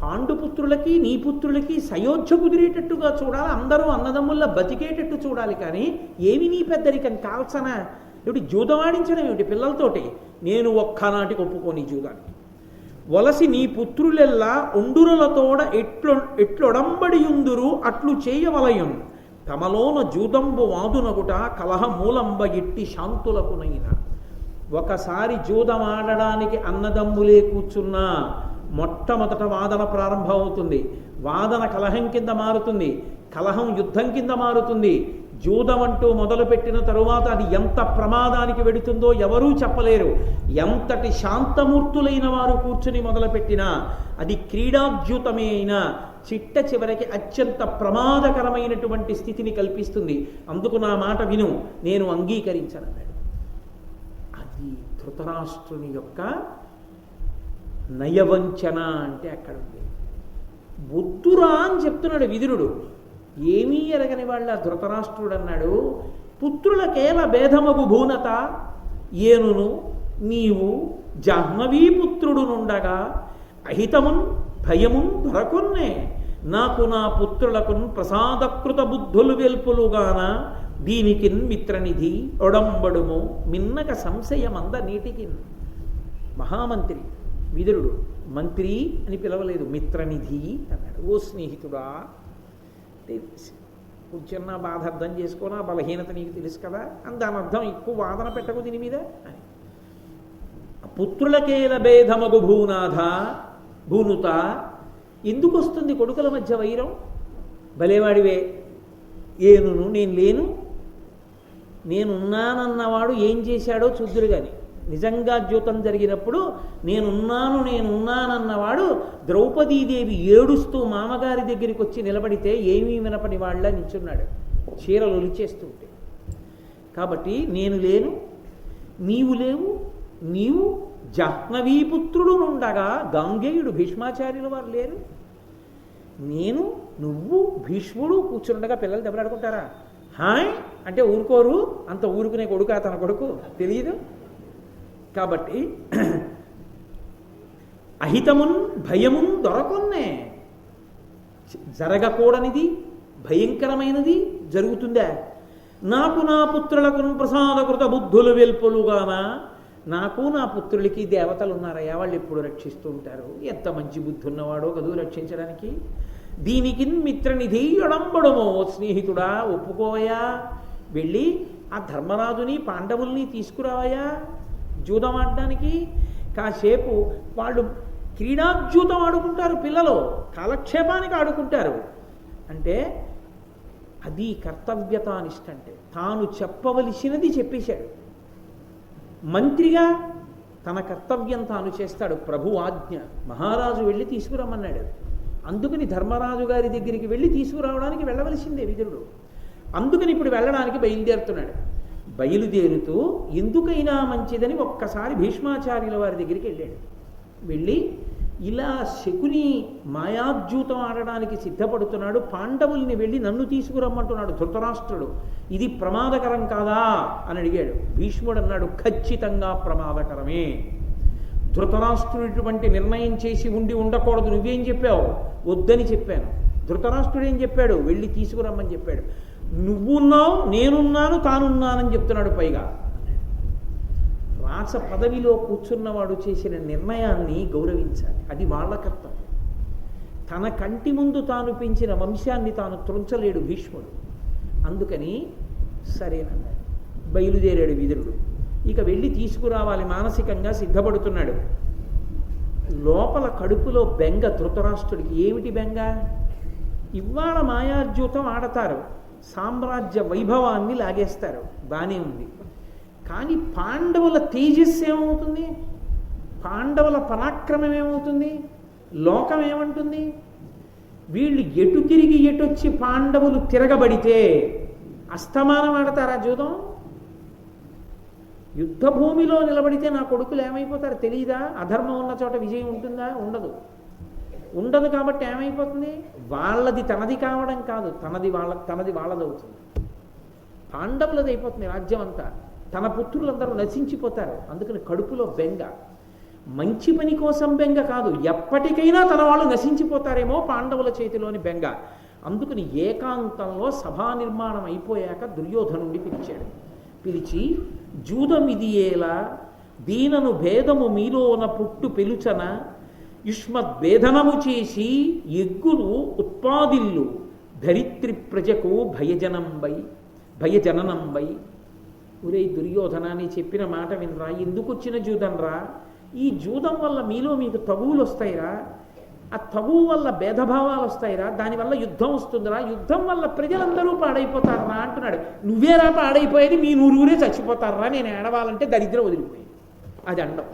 పాండుపుత్రులకి నీ పుత్రులకి సయోధ్య కుదిరేటట్టుగా చూడాలి, అందరూ అన్నదమ్ముల్లా బతికేటట్టు చూడాలి. కానీ ఏమి నీ పెద్దరికం కాల్సనా? ఏమిటి జూదం ఆడించడం ఏమిటి పిల్లలతోటి? నేను ఒక్కనాటికి ఒప్పుకోని జూదానికి. వలసి నీ పుత్రులెల్లా ఉండురలతోడ ఎట్లొడంబడియుందురు అట్లు చేయవలయం తమలోన జూదంబు వాదునగుట కలహ మూలంబ ఎట్టి శాంతులకునైనా. ఒకసారి జూదమాడడానికి అన్నదమ్ములే కూర్చున్నా మొట్టమొదట వాదన ప్రారంభం అవుతుంది. వాదన కలహం కింద మారుతుంది, కలహం యుద్ధం కింద మారుతుంది. జూదం అంటూ మొదలుపెట్టిన తరువాత అది ఎంత ప్రమాదానికి వెడుతుందో ఎవరూ చెప్పలేరు. ఎంతటి శాంతమూర్తులైన వారు కూర్చుని మొదలుపెట్టినా అది క్రీడాద్యూతమే అయినా చిట్ట చివరికి అత్యంత ప్రమాదకరమైనటువంటి స్థితిని కల్పిస్తుంది. అందుకు నా మాట విను, నేను అంగీకరించనన్నాడు. అది ధృతరాష్ట్రుని యొక్క నయవంచన అంటే అక్కడ ఉంది. బుద్ధురా అని చెప్తున్నాడు విదురుడు. ఏమీ ఎరగని వాళ్ళ ధృతరాష్ట్రుడు అన్నాడు, పుత్రులకేల భేదమగు భూనత ఏనును నీవు జాహ్నవీపుత్రుడునుండగా అహితమున్ భయమున్ దొరకొన్నే నాకు నా పుత్రులకున్ ప్రసాదకృత బుద్ధులు వెల్పులుగాన దీనికిన్ మిత్రనిధి ఒడంబడుము మిన్నక సంశయమంద నీటికిన్. మహామంత్రి విదురుడు మంత్రి అని పిలవలేదు, మిత్రనిధి అన్నాడు. ఓ స్నేహితుడా, కొంచెం నా బాధ అర్థం చేసుకోనా, బలహీనత నీకు తెలుసు కదా అని దాని అర్థం ఎక్కువ వాదన పెట్టకు దీని మీద అని. పుత్రులకేల భేదమగు భూనాథ భూనుత. ఎందుకు వస్తుంది కొడుకుల మధ్య వైరం? భలేవాడివే, ఏనును నేను లేను, నేనున్నానన్నవాడు ఏం చేశాడో చూద్దురు కానీ. నిజంగా ద్యూతం జరిగినప్పుడు నేనున్నానన్నవాడు ద్రౌపదీదేవి ఏడుస్తూ మామగారి దగ్గరికి వచ్చి నిలబడితే ఏమీ వినపని వాళ్ళ నించున్నాడు, చీరలు ఒలిచేస్తుంటే. కాబట్టి నేను లేను, నీవు లేవు, నీవు జాహ్నవీపుత్రుడు నుండగా గాంగేయుడు భీష్మాచార్యుల వారు లేరు, నేను నువ్వు భీష్ముడు కూర్చుండగా పిల్లలు దెబ్బలాడుకుంటారా? హాయ్ అంటే ఊరుకోరు, అంత ఊరుకునే కొడుకా తన కొడుకు తెలియదు. కాబట్టి అహితమున్ భయమున్ దొరకొన్నే, జరగకూడనిది భయంకరమైనది జరుగుతుందా? నాకు నా పుత్రులకు ప్రసాదకృత బుద్ధులు వెల్పులుగానా. నాకు నా పుత్రులకి దేవతలు ఉన్నారయ్యా, వాళ్ళు ఎప్పుడు రక్షిస్తూ ఉంటారు. ఎంత మంచి బుద్ధి ఉన్నవాడో కదూ రక్షించడానికి. దీనికి మిత్రనిధి ఒడంబడమో. స్నేహితుడా ఒప్పుకోవయా, వెళ్ళి ఆ ధర్మరాజుని పాండవుల్ని తీసుకురావయా జూదం ఆడడానికి. కాసేపు వాళ్ళు క్రీడాజూతం ఆడుకుంటారు, పిల్లలు కాలక్షేపానికి ఆడుకుంటారు. అంటే అది కర్తవ్యతానిష్ట. అంటే తాను చెప్పవలసినది చెప్పేశాడు. మంత్రిగా తన కర్తవ్యం తాను చేస్తాడు. ప్రభు ఆజ్ఞ, మహారాజు వెళ్ళి తీసుకురమ్మన్నాడు. అందుకని ధర్మరాజు గారి దగ్గరికి వెళ్ళి తీసుకురావడానికి వెళ్ళవలసిందే విదురుడు. అందుకని ఇప్పుడు వెళ్ళడానికి బయలుదేరుతున్నాడు. బయలుదేరుతూ ఎందుకైనా మంచిదని ఒక్కసారి భీష్మాచార్యుల వారి దగ్గరికి వెళ్ళాడు. వెళ్ళి ఇలా శకుని మాయాద్యూతం ఆడడానికి సిద్ధపడుతున్నాడు, పాండవుల్ని వెళ్ళి నన్ను తీసుకురమ్మంటున్నాడు ధృతరాష్ట్రుడు, ఇది ప్రమాదకరం కాదా అని అడిగాడు. భీష్ముడు అన్నాడు, ఖచ్చితంగా ప్రమాదకరమే. ధృతరాష్ట్రుడిటువంటి నిర్ణయం చేసి ఉండకూడదు. నువ్వేం చెప్పావు? వద్దని చెప్పాను. ధృతరాష్ట్రుడు ఏం చెప్పాడు? వెళ్ళి తీసుకురమ్మని చెప్పాడు. నువ్వున్నావు, నేనున్నాను, తానున్నానని చెప్తున్నాడు. పైగా రాస పదవిలో కూర్చున్నవాడు చేసిన నిర్ణయాన్ని గౌరవించాలి, అది వాళ్ళ కర్తవ్యం. తన కంటి ముందు తాను పెంచిన వంశాన్ని తాను త్రుంచలేడు భీష్ముడు. అందుకని సరేనన్నాడు. బయలుదేరాడు విదురుడు. ఇక వెళ్ళి తీసుకురావాలి మానసికంగా సిద్ధపడుతున్నాడు. లోపల కడుపులో బెంగ ధృతరాష్ట్రుడికి. ఏమిటి బెంగ? ఇవాళ మాయాద్యూతం ఆడతారు, సామ్రాజ్య వైభవాన్ని లాగేస్తారు, బానే ఉంది. కానీ పాండవుల తేజస్సు ఏమవుతుంది? పాండవుల పరాక్రమం ఏమవుతుంది? లోకం ఏమంటుంది? వీళ్ళు ఎటు తిరిగి ఎటొచ్చి పాండవులు తిరగబడితే అస్తమానం ఆడతారా జూదం? యుద్ధ భూమిలో నిలబడితే నా కొడుకులు ఏమైపోతారు తెలియదా? అధర్మం ఉన్న చోట విజయం ఉంటుందా? ఉండదు. కాబట్టి ఏమైపోతుంది? వాళ్ళది తనది కావడం కాదు, తనది వాళ్ళదవుతుంది. పాండవులది అయిపోతుంది రాజ్యం అంతా. తన పుత్రులందరూ నశించిపోతారు. అందుకని కడుపులో బెంగ. మంచి పని కోసం బెంగ కాదు, ఎప్పటికైనా తన వాళ్ళు నశించిపోతారేమో పాండవుల చేతిలోని బెంగ. అందుకని ఏకాంతంలో సభా నిర్మాణం అయిపోయాక దుర్యోధనుడిని పిలిచాడు. పిలిచి, జూదమిదియేలా దీనను భేదము మీలోన పుట్టు పిలుచన యుష్మద్భేదనము చేసి ఎగ్గులు ఉత్పాదిల్లు ధరిత్రి ప్రజకు భయజననంబై. ఒరే దుర్యోధన, నీ చెప్పిన మాట వినరా? ఎందుకు వచ్చిన జూదంరా? ఈ జూదం వల్ల మీకు తగువులు వస్తాయిరా, ఆ తగువు వల్ల భేదభావాలు వస్తాయిరా, దానివల్ల యుద్ధం వస్తుందిరా, యుద్ధం వల్ల ప్రజలందరూ పాడైపోతారా అంటున్నాడు. నువ్వేరా పాడైపోయేది? మీ నూరుగురే చచ్చిపోతారా, నేను ఏడవాలంటే దరిద్రం వదిలిపోయింది. అది అండం.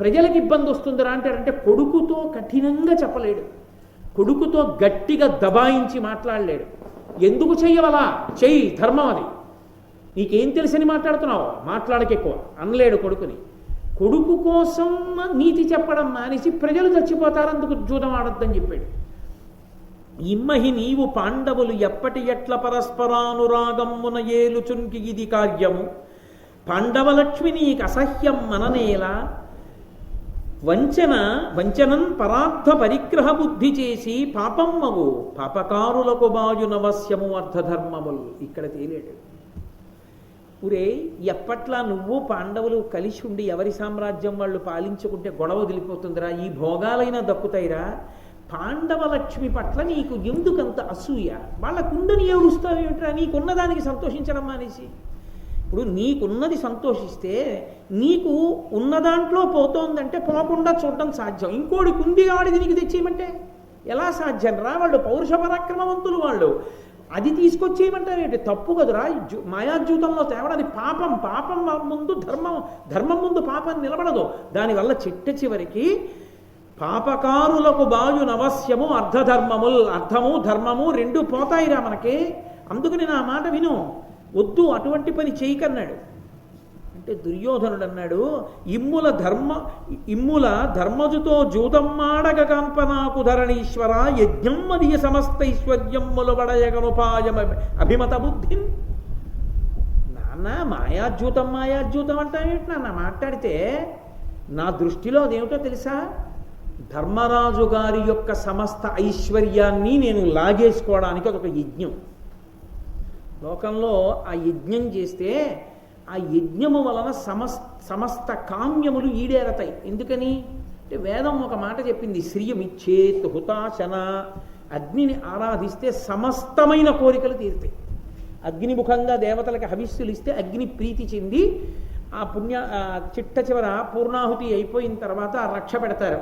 ప్రజలకు ఇబ్బంది వస్తుందిరా అంటాడంటే కొడుకుతో కఠినంగా చెప్పలేడు, కొడుకుతో గట్టిగా దబాయించి మాట్లాడలేడు. ఎందుకు చెయ్యవలా? చెయ్యి, ధర్మం అది, నీకేం తెలుసని మాట్లాడుతున్నావు, మాట్లాడకెక్కువ అనలేడు కొడుకుని. కొడుకు కోసం నీతి చెప్పడం మానేసి ప్రజలు చచ్చిపోతారు, అందుకు జూదం ఆడొద్దని చెప్పాడు. ఇమ్మహి నీవు పాండవులు ఎప్పటి ఎట్ల పరస్పరానురాగమ్మున ఏలుచున్కి ఇది కార్యము, పాండవలక్ష్మి నీకు అసహ్యం మననేలా, వంచనన్ పరార్థ పరిగ్రహ బుద్ధి చేసి పాపమ్మవు పాపకారులకు బాయునవశ్యము అర్థధర్మములు. ఇక్కడ తేలేడు. ఊరే, ఎప్పట్లా నువ్వు పాండవులు కలిసి ఉండి ఎవరి సామ్రాజ్యం వాళ్ళు పాలించుకుంటే గొడవ వదిలిపోతుందిరా, ఈ భోగాలైనా దక్కుతాయిరా. పాండవ లక్ష్మి పట్ల నీకు ఎందుకంత అసూయ? వాళ్ళకుండని ఏడుస్తావేమిట్రా? నీకున్నదానికి సంతోషించడం మానేసి. ఇప్పుడు నీకున్నది సంతోషిస్తే నీకు ఉన్న దాంట్లో పోతోందంటే పోకుండా చూడడం సాధ్యం. ఇంకోడికి ఉంది ఆడిది నీకు తెచ్చేయమంటే ఎలా సాధ్యం రా? వాళ్ళు పౌరుష పరాక్రమవంతులు, వాళ్ళు అది తీసుకొచ్చేయమంటారేంటి? తప్పు కదురా. మాయాద్యూతంలో తేవడానికి పాపం ముందు ధర్మం ముందు పాపం నిలబడదు. దానివల్ల చివరికి పాపకారులకు బాయునవశ్యము అర్ధధర్మముల్. అర్థము ధర్మము రెండు పోతాయిరా మనకి. అందుకని నా మాట విను, వద్దు అటువంటి పని చేయకన్నాడు. అంటే దుర్యోధనుడు అన్నాడు, ఇమ్ముల ధర్మజుతో జూదమ్మాడగ కాంపనాకు ధరణీశ్వర యజ్ఞం మదియ సమస్తైశ్వర్యమ్ముల వడయగనుపాయం అభిమత బుద్ధి. నాన్న మాయాద్యూతం అంటావేంటి నాన్న? మాట్లాడితే నా దృష్టిలో అదేమిటో తెలుసా? ధర్మరాజు గారి యొక్క సమస్త ఐశ్వర్యాన్ని నేను లాగేసుకోవడానికి అదొక యజ్ఞం. లోకంలో ఆ యజ్ఞం చేస్తే ఆ యజ్ఞము వలన సమస్త కామ్యములు ఈడేరతాయి. ఎందుకని అంటే వేదం ఒక మాట చెప్పింది, శ్రియమిచ్చేత్ హుతాశన. అగ్నిని ఆరాధిస్తే సమస్తమైన కోరికలు తీరుతాయి. అగ్నిముఖంగా దేవతలకు హవిస్సులు ఇస్తే అగ్ని ప్రీతి చెంది ఆ చిట్ట చివర పూర్ణాహుతి అయిపోయిన తర్వాత రక్ష పెడతారు.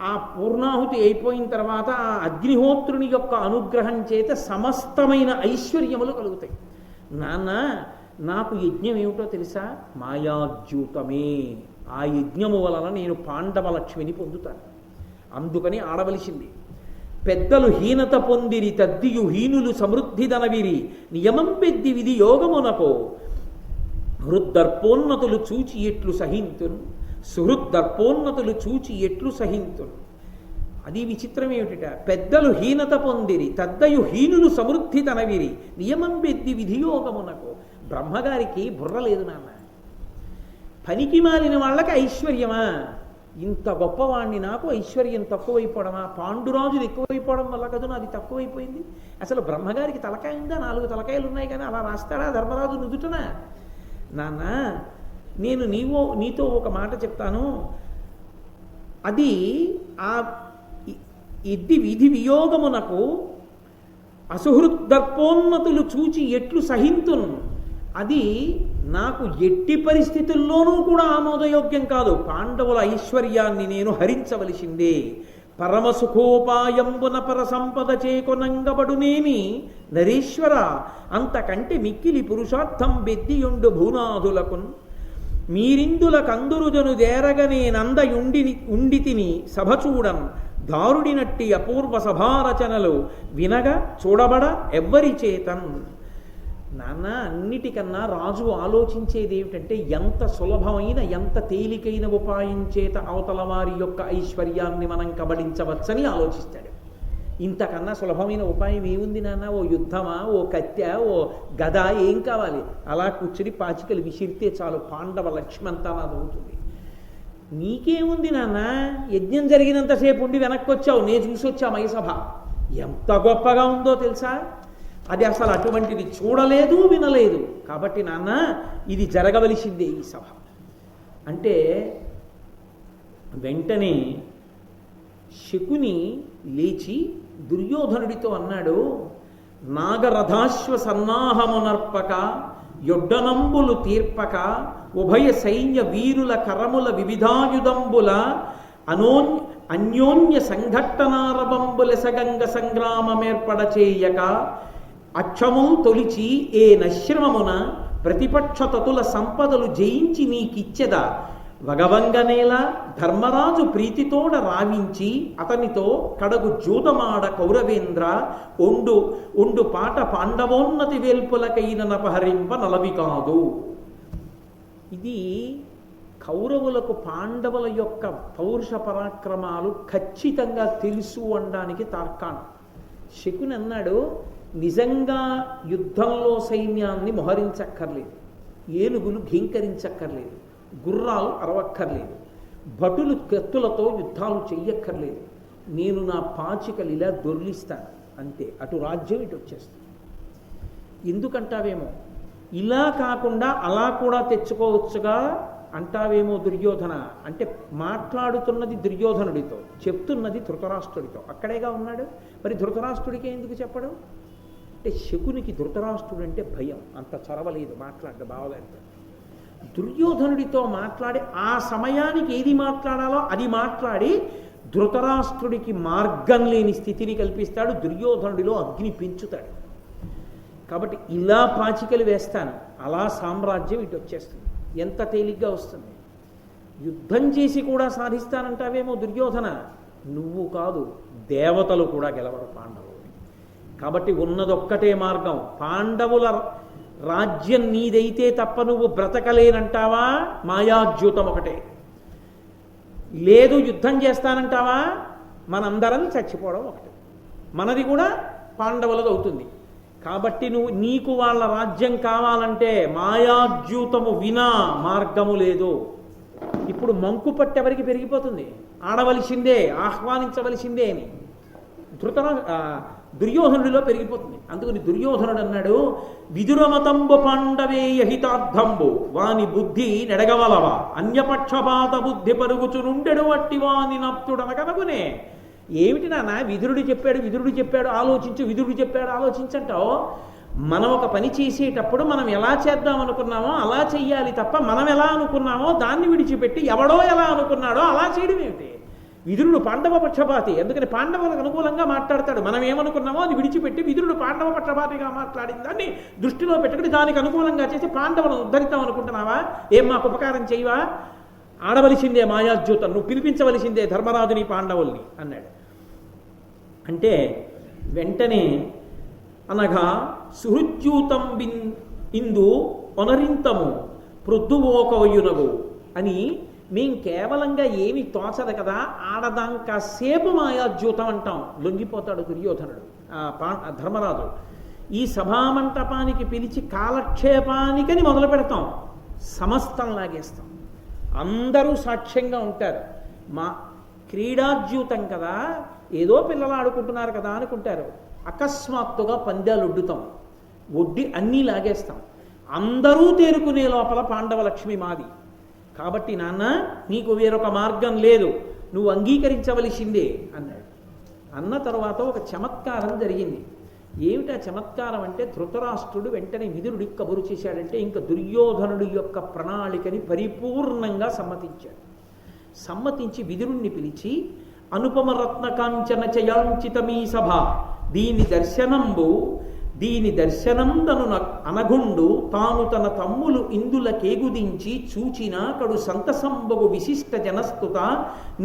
ఆ పూర్ణాహుతి అయిపోయిన తర్వాత ఆ అగ్నిహోత్రుని యొక్క అనుగ్రహం చేత సమస్తమైన ఐశ్వర్యములు కలుగుతాయి. నాన్న నాకు యజ్ఞం ఏమిటో తెలుసా? మాయాద్యూతమే. ఆ యజ్ఞము వలన నేను పాండవ లక్ష్మిని పొందుతాను. అందుకని ఆడవలసింది. పెద్దలు హీనత పొందిరి తద్దియు హీనులు సమృద్ధిదనవిరి నియమం పెద్ది విధి యోగమునకో హృద్దర్పోన్నతులు చూచి ఎట్లు సహింతును సుహృద్దర్పోన్నతులు చూచి ఎట్లు సహింతును. అది విచిత్రం ఏమిట? పెద్దలు హీనత పొందిరి తద్దయు హీనులు సమృద్ధి తనవిరి నియమం పెద్ది విధియోగమునకు. బ్రహ్మగారికి బుర్ర లేదు నాన్న. పనికి మాలిన వాళ్ళకి ఐశ్వర్యమా? ఇంత గొప్పవాణ్ణి నాకు ఐశ్వర్యం తక్కువైపోవడమా? పాండురాజులు ఎక్కువైపోవడం వల్ల కదా నాది తక్కువైపోయింది. అసలు బ్రహ్మగారికి తలకాయ ఉందా? 4 తలకాయలు ఉన్నాయి కానీ అలా రాస్తాడా ధర్మరాజు నుదుటనా? నాన్న నేను నీతో ఒక మాట చెప్తాను. అది ఆ విధి వియోగమునకు అసుహృద్దర్పోన్నతులు చూచి ఎట్లు సహింతున్, అది నాకు ఎట్టి పరిస్థితుల్లోనూ కూడా ఆమోదయోగ్యం కాదు. పాండవుల ఐశ్వర్యాన్ని నేను హరించవలసిందే. పరమసుఖోపాయంబున పర సంపద చేకొనంగబడునేమి నరేశ్వర, అంతకంటే మిక్కిలి పురుషార్థం బెద్దియుండు భూనాథులకున్. మీరిందుల కందురుజను దేరగనే ఉండితిని సభ చూడన్, దారుడినట్టి అపూర్వ సభారచనలు వినగా చూడబడ ఎవ్వరి చేతన్. నాన్న, అన్నిటికన్నా రాజు ఆలోచించేది ఏమిటంటే ఎంత సులభమైన ఎంత తేలికైన ఉపాయం చేత అవతల వారి యొక్క ఐశ్వర్యాన్ని మనం కబళించవచ్చని ఆలోచిస్తాడు. ఇంతకన్నా సులభమైన ఉపాయం ఏముంది నాన్న? ఓ యుద్ధమా, ఓ కత్తె, ఓ గద, ఏం కావాలి? అలా కూర్చుని పాచికలు విసిరితే చాలు, పాండవ లక్ష్మంతా నాదవుతుంది. నీకేముంది నాన్న? యజ్ఞం జరిగినంతసేపు ఉండి వెనక్కి వచ్చావు, నేను చూసి వచ్చా మైసభ. ఎంత గొప్పగా ఉందో తెలుసా? అది అసలు అటువంటిది చూడలేదు, వినలేదు. కాబట్టి నాన్న, ఇది జరగవలసిందే ఈ సభ అంటే. వెంటనే శకుని లేచి దుర్యోధనుడితో అన్నాడు, నాగరథాశ్వ సన్నాహమునర్పక యొడ్డనంబులు తీర్పక ఉభయ సైన్య వీరుల కరముల వివిధాయుధంబుల అన్యోన్య సంఘట్టనారవంబులెసగంగ సంగ్రామమేర్పడ చేయక అక్షముల్ తొలిచి ఏ నశ్రమమున ప్రతిపక్ష తతుల సంపదలు జయించి నీకిచ్చెద వగవంగనేల ధర్మరాజు ప్రీతితోడ రావించి అతనితో కడగు జూదమాడ కౌరవేంద్ర ఒండు పాట పాండవోన్నతి వేల్పులకైన నపహరింప నలవి కాదు. ఇది కౌరవులకు పాండవుల యొక్క పౌరుష పరాక్రమాలు ఖచ్చితంగా తెలుసు అనడానికి తార్కాణం. శకుని అన్నాడు, నిజంగా యుద్ధంలో సైన్యాన్ని మోహరించక్కర్లేదు, ఏనుగులు ఘీంకరించక్కర్లేదు, గుర్రాలు అరవక్కర్లేదు, భటులు కత్తులతో యుద్ధాలు చెయ్యక్కర్లేదు. నేను నా పాచికలు ఇలా దొర్లిస్తాను అంతే, అటు రాజ్యం ఇటు వచ్చేస్తాను. ఎందుకంటావేమో, ఇలా కాకుండా అలా కూడా తెచ్చుకోవచ్చుగా అంటావేమో దుర్యోధన అంటే. మాట్లాడుతున్నది దుర్యోధనుడితో, చెప్తున్నది ధృతరాష్ట్రుడితో. అక్కడేగా ఉన్నాడు, మరి ధృతరాష్ట్రుడికే ఎందుకు చెప్పడం అంటే, శకునికి ధృతరాష్ట్రుడు అంటే భయం, అంత చొరవలేదు మాట్లాడ్డ బావగారితో. దుర్యోధనుడితో మాట్లాడి ఆ సమయానికి ఏది మాట్లాడాలో అది మాట్లాడి ధృతరాష్ట్రుడికి మార్గం లేని స్థితిని కల్పిస్తాడు, దుర్యోధనుడిలో అగ్ని పెంచుతాడు. కాబట్టి ఇలా పాచికలు వేస్తాను, అలా సామ్రాజ్యం ఇటు వచ్చేస్తుంది. ఎంత తేలిగ్గా వస్తుంది. యుద్ధం చేసి కూడా సాధిస్తానంటావేమో దుర్యోధన, నువ్వు కాదు దేవతలు కూడా గెలవరు పాండవులు. కాబట్టి ఉన్నదొక్కటే మార్గం, పాండవుల రాజ్యం నీదైతే తప్ప నువ్వు బ్రతకలేనంటావా? మాయాద్యూతం ఒకటే. లేదు యుద్ధం చేస్తానంటావా? మనందరం చచ్చిపోవడం ఒకటి, మనది కూడా పాండవులది అవుతుంది. కాబట్టి నీకు వాళ్ళ రాజ్యం కావాలంటే మాయాద్యూతము వినా మార్గము లేదు. ఇప్పుడు మంకు పట్టెవరికి పెరిగిపోతుంది, ఆడవలసిందే, ఆహ్వానించవలసిందే అని దుర్యోధనుడిలో పెరిగిపోతుంది. అందుకని దుర్యోధనుడు అన్నాడు, విదురమతంబు పాండవేయ హితార్థంబు వాని బుద్ధి నెడగవలవ అన్యపక్షపాత బుద్ధి పరుగుచునుండెడు వట్టి వాని నప్తుడనకనగునే. ఏమిటి నాన్న, విదురుడు చెప్పాడు ఆలోచించు, విదురుడు చెప్పాడు ఆలోచించంటావు. మనం ఒక పని చేసేటప్పుడు మనం ఎలా చేద్దాం అనుకున్నామో అలా చెయ్యాలి తప్ప, మనం ఎలా అనుకున్నామో దాన్ని విడిచిపెట్టి ఎవడో ఎలా అనుకున్నాడో అలా చేయడం ఏమిటి? విదురుడు పాండవ పక్షపాతి, అందుకని పాండవులకు అనుకూలంగా మాట్లాడతాడు. మనం ఏమనుకున్నామో అది విడిచిపెట్టి విదురుడు పాండవ పక్షపాతిగా మాట్లాడిన దాన్ని దృష్టిలో పెట్టుకుని దానికి అనుకూలంగా చేసి పాండవులను ఉద్ధరిద్దాం అనుకుంటున్నావా? ఏం మాకు ఉపకారం చేయవా? ఆడవలసిందే మాయాద్యూతం, నువ్వు పిలిపించవలసిందే ధర్మరాజుని పాండవుల్ని అన్నాడు. అంటే వెంటనే అనగా సుహృద్యూతం ఇందు ఒనరింతము ప్రొద్దువోకవయునగు అని, మేం కేవలంగా ఏమి తోచదు కదా, ఆడదాంకాసేపు మాయాద్యూతం అంటాం. లొంగిపోతాడు దుర్యోధనుడు. ధర్మరాజు ఈ సభామంటపానికి పిలిచి కాలక్షేపానికని మొదలు పెడతాం, సమస్తం లాగేస్తాం, అందరూ సాక్ష్యంగా ఉంటారు. మా క్రీడాద్యూతం కదా, ఏదో పిల్లలు ఆడుకుంటున్నారు కదా అనుకుంటారు. అకస్మాత్తుగా పందాలు ఒడ్డి అన్నీ లాగేస్తాం. అందరూ తేరుకునే లోపల పాండవ లక్ష్మి మాది. కాబట్టి నాన్న, నీకు వేరొక మార్గం లేదు, నువ్వు అంగీకరించవలసిందే అన్నాడు. అన్న తర్వాత ఒక చమత్కారం జరిగింది. ఏమిటా చమత్కారం అంటే, ధృతరాష్ట్రుడు వెంటనే విదురుడికి కబురు చేశాడంటే ఇంకా దుర్యోధనుడి యొక్క ప్రణాళికని పరిపూర్ణంగా సమ్మతించాడు. సమ్మతించి విదురుణ్ణి పిలిచి, అనుపమరత్న కాంచన చయాంచితమీ సభ, దీని దర్శనందను అనగుండు తాను తన తమ్ములు ఇందుల కేగుదించి చూచిన కడు సంతసంబగు విశిష్ట జనస్తుత,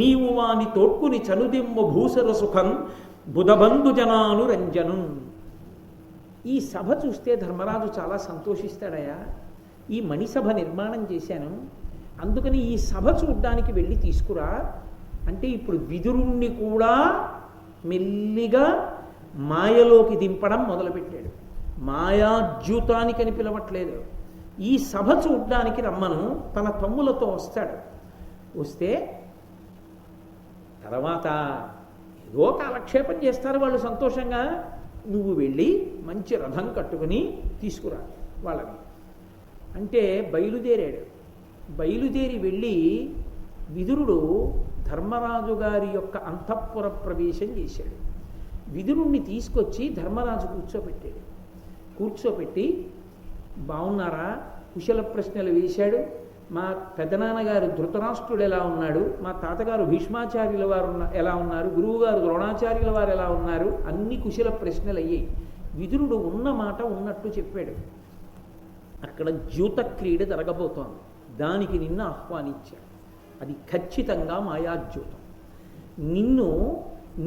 నీవు వాని తోడ్కుని చనుదిమ్ము భూసర సుఖం బుధబంధు జనానురంజను. ఈ సభ చూస్తే ధర్మరాజు చాలా సంతోషిస్తాడయా, ఈ మణిసభ నిర్మాణం చేశాను, అందుకని ఈ సభ చూడ్డానికి వెళ్ళి తీసుకురా అంటే, ఇప్పుడు విదురుణ్ణి కూడా మెల్లిగా మాయలోకి దింపడం మొదలుపెట్టాడు. మాయాద్యూతానికి అని పిలవట్లేదు, ఈ సభ చూడ్డానికి రమ్మను తన తమ్ములతో వస్తాడు. వస్తే తర్వాత ఏదో కాలక్షేపం చేస్తారు వాళ్ళు సంతోషంగా, నువ్వు వెళ్ళి మంచి రథం కట్టుకుని తీసుకురా వాళ్ళని అంటే బయలుదేరాడు. బయలుదేరి వెళ్ళి విదురుడు ధర్మరాజు గారి యొక్క అంతఃపుర ప్రవేశం చేశాడు. విదురుణ్ణి తీసుకొచ్చి ధర్మరాజు కూర్చోపెట్టి బాగున్నారా, కుశల ప్రశ్నలు వేశాడు. మా పెదనాన్నగారు ధృతరాష్ట్రుడు ఎలా ఉన్నాడు, మా తాతగారు భీష్మాచార్యుల వారు ఎలా ఉన్నారు, గురువుగారు ద్రోణాచార్యుల వారు ఎలా ఉన్నారు, అన్ని కుశల ప్రశ్నలు అయ్యాయి. విదురుడు ఉన్న మాట ఉన్నట్టు చెప్పాడు. అక్కడ ద్యూత క్రీడ జరగబోతోంది, దానికి నిన్ను ఆహ్వానించాడు. అది ఖచ్చితంగా మాయాద్యూతం. నిన్ను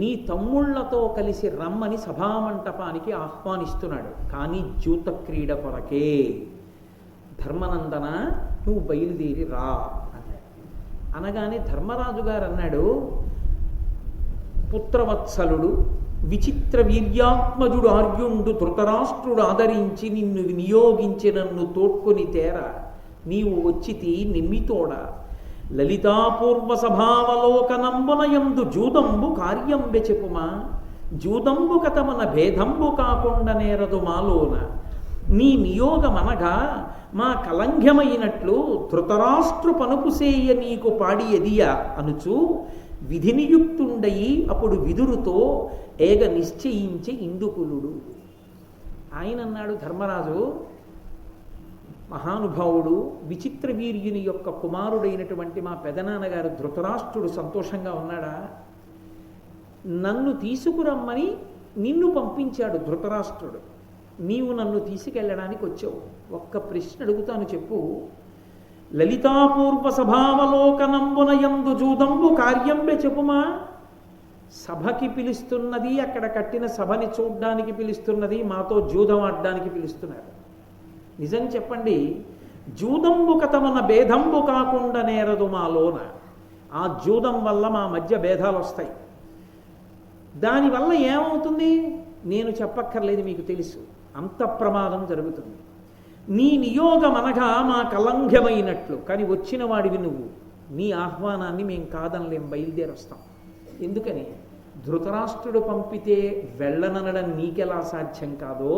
నీ తమ్ముళ్లతో కలిసి రమ్మని సభామంటపానికి ఆహ్వానిస్తున్నాడు, కానీ ద్యూత క్రీడ కొరకే. ధర్మనందన నువ్వు బయలుదేరి రా అన్నాడు. అనగానే ధర్మరాజు గారు అన్నాడు, పుత్రవత్సలుడు విచిత్ర వీర్యాత్మజుడు ఆర్యుండు ధృతరాష్ట్రుడు ఆదరించి నిన్ను నియోగించి నన్ను తోడ్కొని తేర, నీవు వచ్చితి నిమ్మితోడ లలితాపూర్వ సభావలోకనంబునయందు జూదంబు కార్యంబె చెప్పుమా, జూదంబు కథమన భేదంబు కాకుండా నేరదు మాలోన, నీ నియోగమనగా మా కలంఘ్యమైనట్లు ధృతరాష్ట్రు పనుపుసేయ నీకు పాడి ఎదియ అనుచు విధినియుక్తుండయి అప్పుడు విదురుతో ఏగ నిశ్చయించి ఇందుకులుడు. ఆయన అన్నాడు, ధర్మరాజు మహానుభావుడు విచిత్ర వీర్యుని యొక్క కుమారుడైనటువంటి మా పెదనాన్నగారు ధృతరాష్ట్రుడు సంతోషంగా ఉన్నాడా? నన్ను తీసుకురమ్మని నిన్ను పంపించాడు ధృతరాష్ట్రుడు, నీవు నన్ను తీసుకెళ్ళడానికి వచ్చావు. ఒక్క ప్రశ్న అడుగుతాను చెప్పు, లలితాపూర్వ సభావలోకనంబునయందు జూదంబు కార్యంబె చెప్పుమా. సభకి పిలుస్తున్నది, అక్కడ కట్టిన సభని చూడ్డానికి పిలుస్తున్నది, మాతో జూదం ఆడడానికి పిలుస్తున్నారు. నిజం చెప్పండి, జూదంబు కథమన భేదంబు కాకుండా నేరదు మాలోన. ఆ జూదం వల్ల మా మధ్య భేదాలు వస్తాయి. దానివల్ల ఏమవుతుంది నేను చెప్పక్కర్లేదు, మీకు తెలుసు, అంత ప్రమాదం జరుగుతుంది. నీ నియోగం అనగా మా కలంఘ్యమైనట్లు, కానీ వచ్చిన వాడివి నువ్వు, నీ ఆహ్వానాన్ని మేము కాదనలేం, బయలుదేరి వస్తాం. ఎందుకని? ధృతరాష్ట్రుడు పంపితే వెళ్ళననడం నీకెలా సాధ్యం కాదో,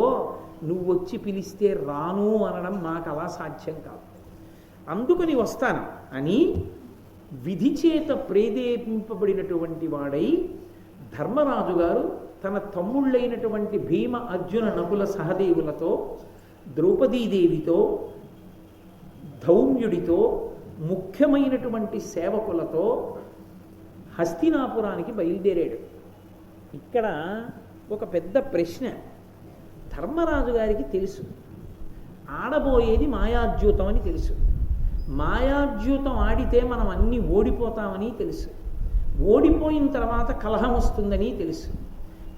నువ్వు వచ్చి పిలిస్తే రాను అనడం మాకు అలా సాధ్యం కాదు, అందుకని వస్తాను అని విధి చేత ప్రేరేపింపబడినటువంటి వాడై ధర్మరాజు గారు తన తమ్ముళ్ళైనటువంటి భీమ అర్జున నకుల సహదేవులతో, ద్రౌపదీదేవితో, ధౌమ్యుడితో, ముఖ్యమైనటువంటి సేవకులతో హస్తినాపురానికి బయలుదేరాడు. ఇక్కడ ఒక పెద్ద ప్రశ్న. ధర్మరాజు గారికి తెలుసు ఆడబోయేది మాయాద్యూతం అని తెలుసు, మాయాద్యూతం ఆడితే మనం అన్నీ ఓడిపోతామని తెలుసు, ఓడిపోయిన తర్వాత కలహం వస్తుందని తెలుసు,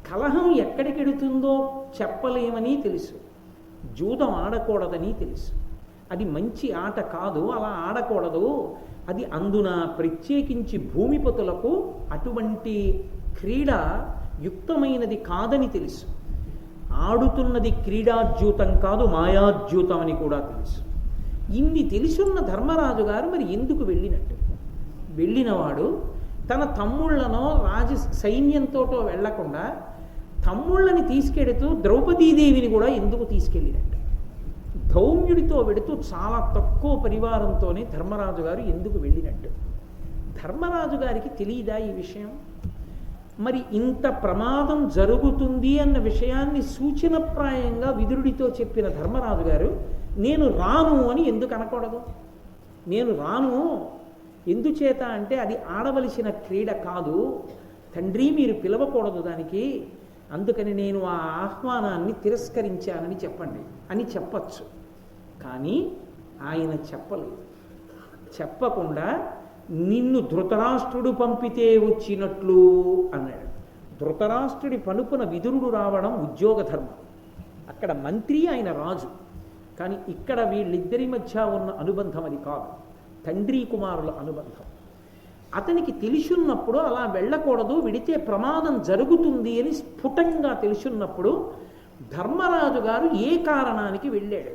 కలహం ఎక్కడికెడుతుందో చెప్పలేమని తెలుసు, జూదం ఆడకూడదని తెలుసు, అది మంచి ఆట కాదు, అలా ఆడకూడదు, అది అందున ప్రత్యేకించి భూమిపతులకు అటువంటి క్రీడ యుక్తమైనది కాదని తెలుసు. ఆడుతున్నది క్రీడాద్యూతం కాదు, మాయాద్యూతం అని కూడా తెలుసు. ఇన్ని తెలుసున్న ధర్మరాజు గారు మరి ఎందుకు వెళ్ళినట్టు? వెళ్ళినవాడు తన తమ్ముళ్లనో సైన్యంతోటో వెళ్లకుండా తమ్ముళ్ళని తీసుకెడుతూ ద్రౌపదీదేవిని కూడా ఎందుకు తీసుకెళ్ళినట్టు? ధౌమ్యుడితో వెడుతూ చాలా తక్కువ పరివారంతోనే ధర్మరాజు గారు ఎందుకు వెళ్ళినట్టు? ధర్మరాజు గారికి తెలియదా ఈ విషయం? మరి ఇంత ప్రమాదం జరుగుతుంది అన్న విషయాన్ని సూచనప్రాయంగా విదురుడితో చెప్పిన ధర్మరాజు గారు నేను రాను అని ఎందుకు అనకూడదు? నేను రాను ఎందుచేత అంటే అది ఆడవలసిన క్రీడ కాదు తండ్రి, మీరు పిలవకూడదు దానికి, అందుకని నేను ఆ ఆహ్వానాన్ని తిరస్కరించానని చెప్పండి అని చెప్పచ్చు. కానీ ఆయన చెప్పలేదు. చెప్పకుండా నిన్ను ధృతరాష్ట్రుడు పంపితే వచ్చినట్లు అన్నాడు. ధృతరాష్ట్రుడి పనుపున విదురుడు రావడం ఉద్యోగ ధర్మం. అక్కడ మంత్రి, ఆయన రాజు. కానీ ఇక్కడ వీళ్ళిద్దరి మధ్య ఉన్న అనుబంధం అది కాదు, తండ్రి కుమారుల అనుబంధం. అతనికి తెలిసున్నప్పుడు అలా వెళ్ళకూడదు, విడితే ప్రమాదం జరుగుతుంది అని స్ఫుటంగా తెలుసున్నప్పుడు ధర్మరాజు గారు ఏ కారణానికి వెళ్ళాడు?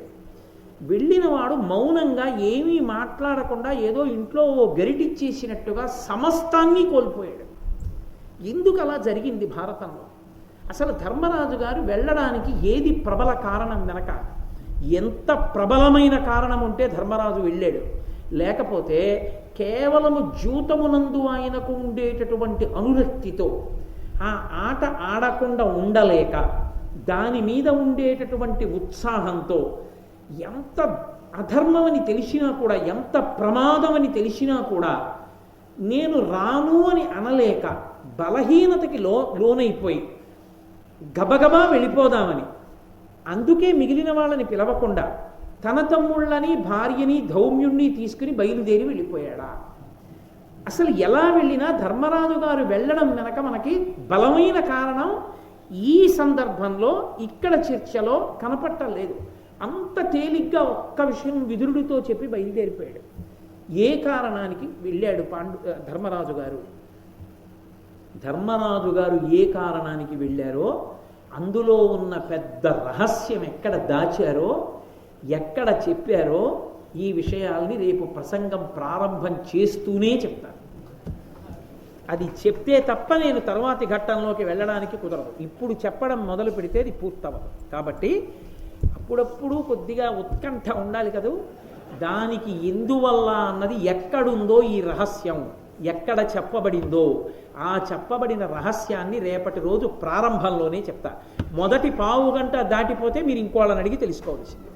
వెళ్ళినవాడు మౌనంగా ఏమీ మాట్లాడకుండా ఏదో ఇంట్లో గరిటిచ్చేసినట్టుగా సమస్తాన్ని కోల్పోయాడు. ఎందుకు అలా జరిగింది భారతంలో? అసలు ధర్మరాజు గారు వెళ్ళడానికి ఏది ప్రబల కారణం వెనక? ఎంత ప్రబలమైన కారణం ఉంటే ధర్మరాజు వెళ్ళాడు. లేకపోతే కేవలము జూతమునందు ఆయనకు ఉండేటటువంటి అనురక్తితో ఆ ఆట ఆడకుండా ఉండలేక దాని మీద ఉండేటటువంటి ఉత్సాహంతో ఎంత అధర్మమని తెలిసినా కూడా, ఎంత ప్రమాదమని తెలిసినా కూడా నేను రాను అని అనలేక బలహీనతకి లోనైపోయి గబగబా వెళ్ళిపోదామని, అందుకే మిగిలిన వాళ్ళని పిలవకుండా తన తమ్ముళ్ళని భార్యని ధౌమ్యుణ్ణి తీసుకుని బయలుదేరి వెళ్ళిపోయాడా? అసలు ఎలా వెళ్ళినా ధర్మరాజు గారు వెళ్ళడం వెనక మనకి బలమైన కారణం ఈ సందర్భంలో ఇక్కడ చర్చలో కనపట్టలేదు. అంత తేలిగ్గా ఒక్క విషయం విదురుడితో చెప్పి బయలుదేరిపోయాడు. ఏ కారణానికి వెళ్ళాడు ధర్మరాజు గారు? ధర్మరాజు గారు ఏ కారణానికి వెళ్ళారో అందులో ఉన్న పెద్ద రహస్యం ఎక్కడ దాచారో, ఎక్కడ చెప్పారో ఈ విషయాల్ని రేపు ప్రసంగం ప్రారంభం చేస్తూనే చెప్తాను. అది చెప్తే తప్ప నేను తర్వాతి ఘట్టంలోకి వెళ్ళడానికి కుదరదు. ఇప్పుడు చెప్పడం మొదలు పెడితే అది పూర్తవదు. కాబట్టి అప్పుడప్పుడు కొద్దిగా ఉత్కంఠ ఉండాలి కదూ. దానికి ఎందువల్ల అన్నది ఎక్కడుందో ఈ రహస్యం, ఎక్కడ చెప్పబడిందో ఆ చెప్పబడిన రహస్యాన్ని రేపటి రోజు ప్రారంభంలోనే చెప్తా. మొదటి పావు గంట దాటిపోతే మీరు ఇంకోళ్ళని అడిగి తెలుసుకోవాల్సింది.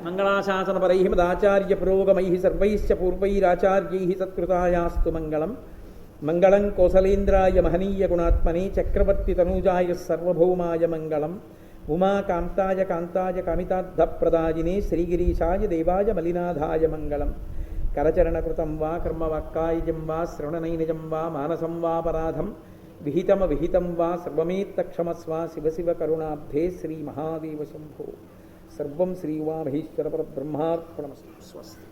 మంగళాశాసనపరై మదాచార్య పురోగమై సర్వైశ్చ పూర్వైరాచార్యై సత్కృతాయాస్తు మంగళం. మంగళం కోసలేంద్రాయ మహనీయ గుణాత్మనే చక్రవర్తి తనూజాయ సర్వభౌమాయ మంగళం. ఉమాకాంతాయ కాంతాయ కామితార్థప్రదాయినే శ్రీగిరీశాయ దేవాయ మలినాథాయ మంగళం. కరచరణకృతం వా కర్మవాక్కాయజం వా శ్రవణనైనజం వా మానసం వాపరాధం విహితం వా సర్వమేత్తక్షమస్వ శివ శివ కరుణాబ్ధే శ్రీ మహాదేవ శంభో. సర్వం శ్రీవామహేశ్వర పరబ్రహ్మార్పణమస్తు. స్వస్తి.